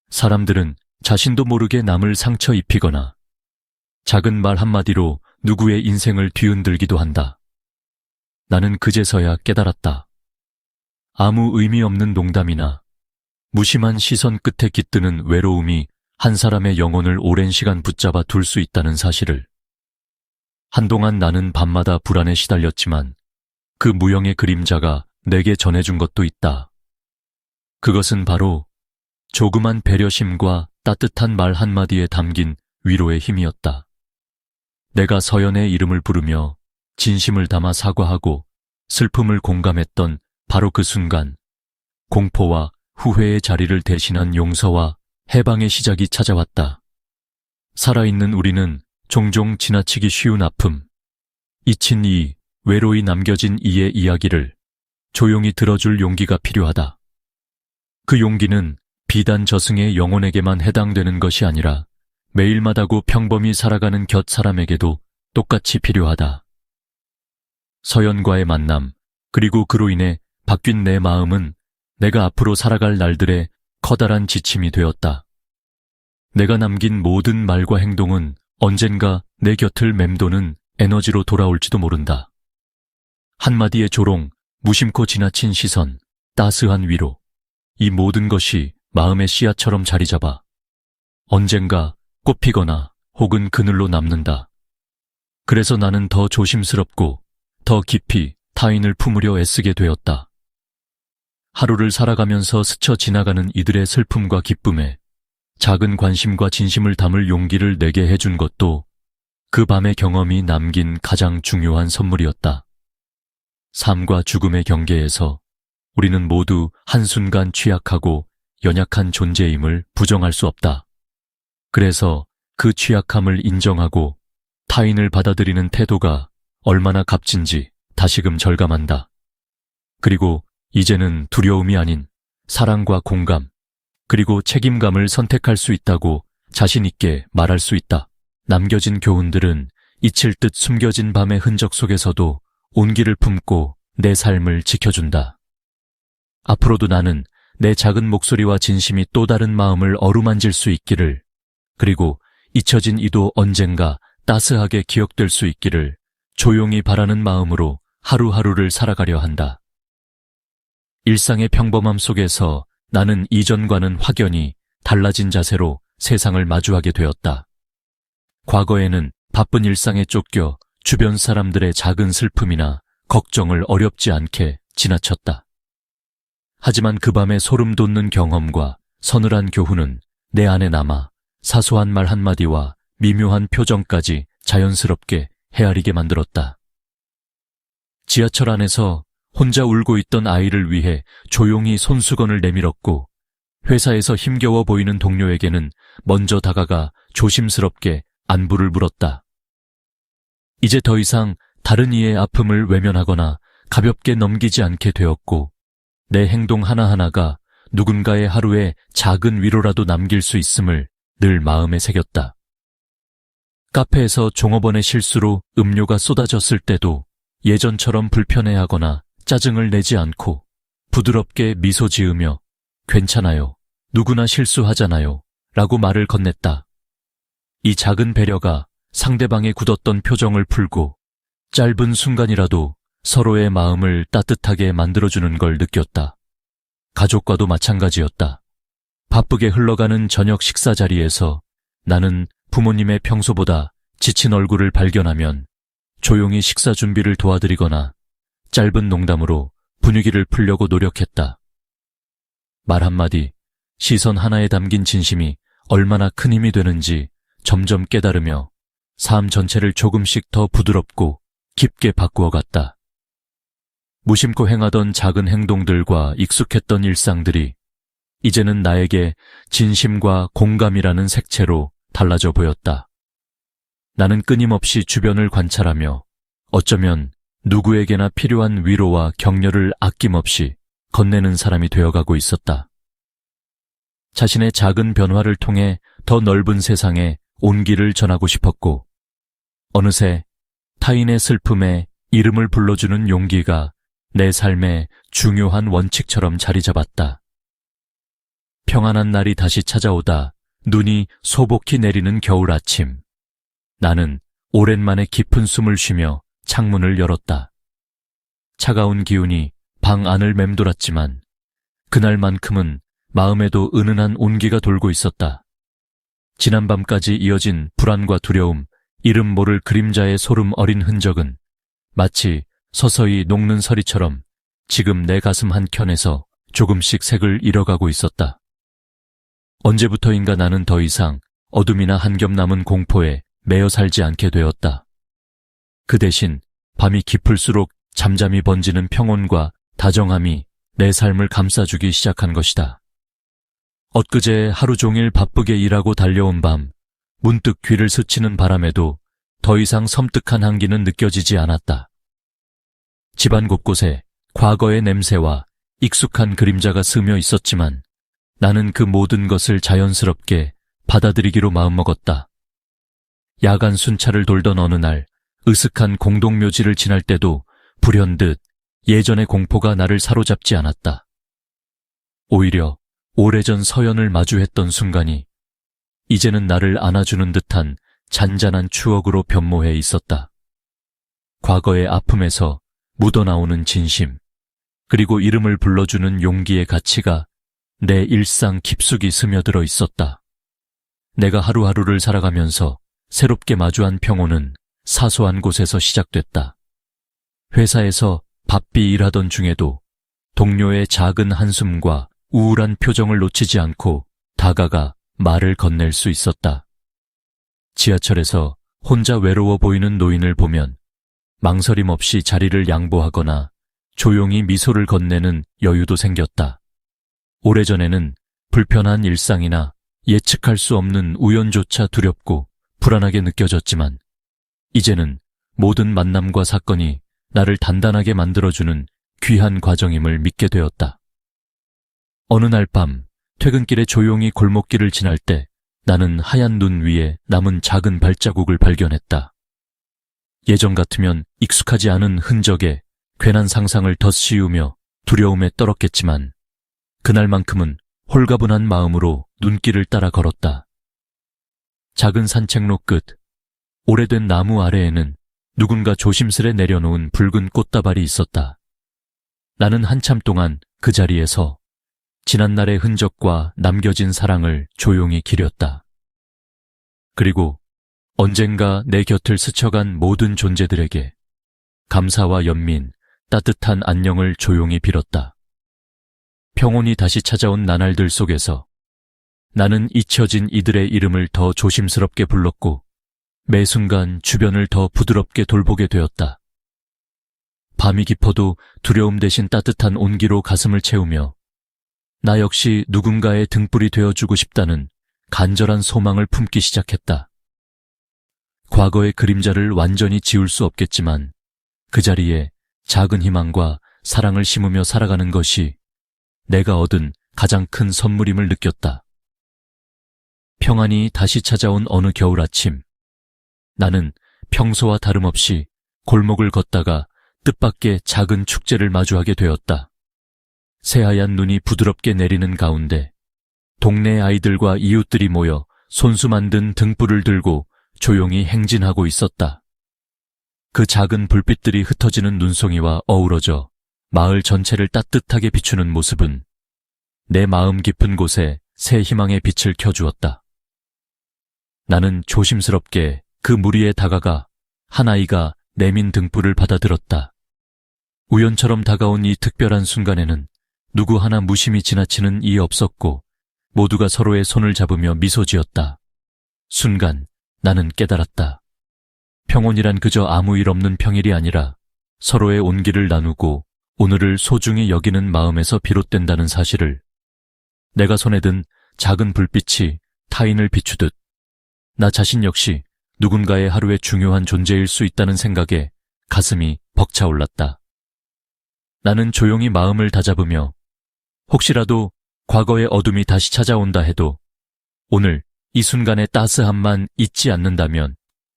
사람들은 자신도 모르게 남을 상처 입히거나 작은 말 한마디로 누구의 인생을 뒤흔들기도 한다. 나는 그제서야 깨달았다. 아무 의미 없는 농담이나 무심한 시선 끝에 깃드는 외로움이 한 사람의 영혼을 오랜 시간 붙잡아 둘 수 있다는 사실을. 한동안 나는 밤마다 불안에 시달렸지만 그 무형의 그림자가 내게 전해준 것도 있다. 그것은 바로 조그만 배려심과 따뜻한 말 한마디에 담긴 위로의 힘이었다. 내가 서연의 이름을 부르며 진심을 담아 사과하고 슬픔을 공감했던 바로 그 순간, 공포와 후회의 자리를 대신한 용서와 해방의 시작이 찾아왔다. 살아있는 우리는 종종 지나치기 쉬운 아픔, 잊힌 이, 외로이 남겨진 이의 이야기를 조용히 들어줄 용기가 필요하다. 그 용기는 비단 저승의 영혼에게만 해당되는 것이 아니라 매일마다고 평범히 살아가는 곁 사람에게도 똑같이 필요하다. 서연과의 만남, 그리고 그로 인해 바뀐 내 마음은 내가 앞으로 살아갈 날들의 커다란 지침이 되었다. 내가 남긴 모든 말과 행동은 언젠가 내 곁을 맴도는 에너지로 돌아올지도 모른다. 한마디의 조롱, 무심코 지나친 시선, 따스한 위로, 이 모든 것이 마음의 씨앗처럼 자리 잡아 언젠가 꽃피거나 혹은 그늘로 남는다. 그래서 나는 더 조심스럽고 더 깊이 타인을 품으려 애쓰게 되었다. 하루를 살아가면서 스쳐 지나가는 이들의 슬픔과 기쁨에 작은 관심과 진심을 담을 용기를 내게 해준 것도 그 밤의 경험이 남긴 가장 중요한 선물이었다. 삶과 죽음의 경계에서 우리는 모두 한순간 취약하고 연약한 존재임을 부정할 수 없다. 그래서 그 취약함을 인정하고 타인을 받아들이는 태도가 얼마나 값진지 다시금 절감한다. 그리고 이제는 두려움이 아닌 사랑과 공감, 그리고 책임감을 선택할 수 있다고 자신 있게 말할 수 있다. 남겨진 교훈들은 잊힐 듯 숨겨진 밤의 흔적 속에서도 온기를 품고 내 삶을 지켜준다. 앞으로도 나는 내 작은 목소리와 진심이 또 다른 마음을 어루만질 수 있기를, 그리고 잊혀진 이도 언젠가 따스하게 기억될 수 있기를 조용히 바라는 마음으로 하루하루를 살아가려 한다. 일상의 평범함 속에서 나는 이전과는 확연히 달라진 자세로 세상을 마주하게 되었다. 과거에는 바쁜 일상에 쫓겨 주변 사람들의 작은 슬픔이나 걱정을 어렵지 않게 지나쳤다. 하지만 그 밤의 소름 돋는 경험과 서늘한 교훈은 내 안에 남아 사소한 말 한마디와 미묘한 표정까지 자연스럽게 헤아리게 만들었다. 지하철 안에서 혼자 울고 있던 아이를 위해 조용히 손수건을 내밀었고, 회사에서 힘겨워 보이는 동료에게는 먼저 다가가 조심스럽게 안부를 물었다. 이제 더 이상 다른 이의 아픔을 외면하거나 가볍게 넘기지 않게 되었고, 내 행동 하나하나가 누군가의 하루에 작은 위로라도 남길 수 있음을 늘 마음에 새겼다. 카페에서 종업원의 실수로 음료가 쏟아졌을 때도 예전처럼 불편해하거나 짜증을 내지 않고 부드럽게 미소 지으며 괜찮아요, 누구나 실수하잖아요 라고 말을 건넸다. 이 작은 배려가 상대방의 굳었던 표정을 풀고 짧은 순간이라도 서로의 마음을 따뜻하게 만들어주는 걸 느꼈다. 가족과도 마찬가지였다. 바쁘게 흘러가는 저녁 식사 자리에서 나는 부모님의 평소보다 지친 얼굴을 발견하면 조용히 식사 준비를 도와드리거나 짧은 농담으로 분위기를 풀려고 노력했다. 말 한마디, 시선 하나에 담긴 진심이 얼마나 큰 힘이 되는지 점점 깨달으며 삶 전체를 조금씩 더 부드럽고 깊게 바꾸어 갔다. 무심코 행하던 작은 행동들과 익숙했던 일상들이 이제는 나에게 진심과 공감이라는 색채로 달라져 보였다. 나는 끊임없이 주변을 관찰하며 어쩌면 누구에게나 필요한 위로와 격려를 아낌없이 건네는 사람이 되어가고 있었다. 자신의 작은 변화를 통해 더 넓은 세상에 온기를 전하고 싶었고, 어느새 타인의 슬픔에 이름을 불러주는 용기가 내 삶의 중요한 원칙처럼 자리 잡았다. 평안한 날이 다시 찾아오다 눈이 소복히 내리는 겨울 아침. 나는 오랜만에 깊은 숨을 쉬며 창문을 열었다. 차가운 기운이 방 안을 맴돌았지만 그날만큼은 마음에도 은은한 온기가 돌고 있었다. 지난밤까지 이어진 불안과 두려움, 이름 모를 그림자의 소름 어린 흔적은 마치 서서히 녹는 서리처럼 지금 내 가슴 한켠에서 조금씩 색을 잃어가고 있었다. 언제부터인가 나는 더 이상 어둠이나 한 겹 남은 공포에 매여 살지 않게 되었다. 그 대신 밤이 깊을수록 잠잠히 번지는 평온과 다정함이 내 삶을 감싸주기 시작한 것이다. 엊그제 하루 종일 바쁘게 일하고 달려온 밤, 문득 귀를 스치는 바람에도 더 이상 섬뜩한 한기는 느껴지지 않았다. 집안 곳곳에 과거의 냄새와 익숙한 그림자가 스며 있었지만 나는 그 모든 것을 자연스럽게 받아들이기로 마음먹었다. 야간 순찰을 돌던 어느 날 으슥한 공동묘지를 지날 때도 불현듯 예전의 공포가 나를 사로잡지 않았다. 오히려 오래전 서연을 마주했던 순간이 이제는 나를 안아주는 듯한 잔잔한 추억으로 변모해 있었다. 과거의 아픔에서 묻어나오는 진심, 그리고 이름을 불러주는 용기의 가치가 내 일상 깊숙이 스며들어 있었다. 내가 하루하루를 살아가면서 새롭게 마주한 평온은 사소한 곳에서 시작됐다. 회사에서 바삐 일하던 중에도 동료의 작은 한숨과 우울한 표정을 놓치지 않고 다가가 말을 건넬 수 있었다. 지하철에서 혼자 외로워 보이는 노인을 보면 망설임 없이 자리를 양보하거나 조용히 미소를 건네는 여유도 생겼다. 오래전에는 불편한 일상이나 예측할 수 없는 우연조차 두렵고 불안하게 느껴졌지만 이제는 모든 만남과 사건이 나를 단단하게 만들어주는 귀한 과정임을 믿게 되었다. 어느 날 밤 퇴근길에 조용히 골목길을 지날 때 나는 하얀 눈 위에 남은 작은 발자국을 발견했다. 예전 같으면 익숙하지 않은 흔적에 괜한 상상을 덧씌우며 두려움에 떨었겠지만 그날만큼은 홀가분한 마음으로 눈길을 따라 걸었다. 작은 산책로 끝, 오래된 나무 아래에는 누군가 조심스레 내려놓은 붉은 꽃다발이 있었다. 나는 한참 동안 그 자리에서 지난날의 흔적과 남겨진 사랑을 조용히 기렸다. 그리고 언젠가 내 곁을 스쳐간 모든 존재들에게 감사와 연민, 따뜻한 안녕을 조용히 빌었다. 평온이 다시 찾아온 나날들 속에서 나는 잊혀진 이들의 이름을 더 조심스럽게 불렀고 매 순간 주변을 더 부드럽게 돌보게 되었다. 밤이 깊어도 두려움 대신 따뜻한 온기로 가슴을 채우며 나 역시 누군가의 등불이 되어주고 싶다는 간절한 소망을 품기 시작했다. 과거의 그림자를 완전히 지울 수 없겠지만 그 자리에 작은 희망과 사랑을 심으며 살아가는 것이 내가 얻은 가장 큰 선물임을 느꼈다. 평안이 다시 찾아온 어느 겨울 아침, 나는 평소와 다름없이 골목을 걷다가 뜻밖의 작은 축제를 마주하게 되었다. 새하얀 눈이 부드럽게 내리는 가운데 동네 아이들과 이웃들이 모여 손수 만든 등불을 들고 조용히 행진하고 있었다. 그 작은 불빛들이 흩어지는 눈송이와 어우러져 마을 전체를 따뜻하게 비추는 모습은 내 마음 깊은 곳에 새 희망의 빛을 켜주었다. 나는 조심스럽게 그 무리에 다가가 한 아이가 내민 등불을 받아들었다. 우연처럼 다가온 이 특별한 순간에는 누구 하나 무심히 지나치는 이 없었고 모두가 서로의 손을 잡으며 미소 지었다. 순간 나는 깨달았다. 평온이란 그저 아무 일 없는 평일이 아니라 서로의 온기를 나누고 오늘을 소중히 여기는 마음에서 비롯된다는 사실을. 내가 손에 든 작은 불빛이 타인을 비추듯 나 자신 역시 누군가의 하루의 중요한 존재일 수 있다는 생각에 가슴이 벅차올랐다. 나는 조용히 마음을 다잡으며 혹시라도 과거의 어둠이 다시 찾아온다 해도 오늘 이 순간의 따스함만 잊지 않는다면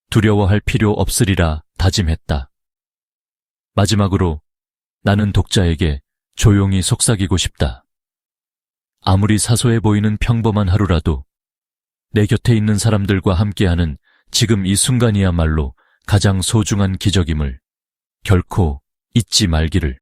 두려워할 필요 없으리라 다짐했다. 마지막으로 나는 독자에게 조용히 속삭이고 싶다. 아무리 사소해 보이는 평범한 하루라도 내 곁에 있는 사람들과 함께하는 지금 이 순간이야말로 가장 소중한 기적임을 결코 잊지 말기를.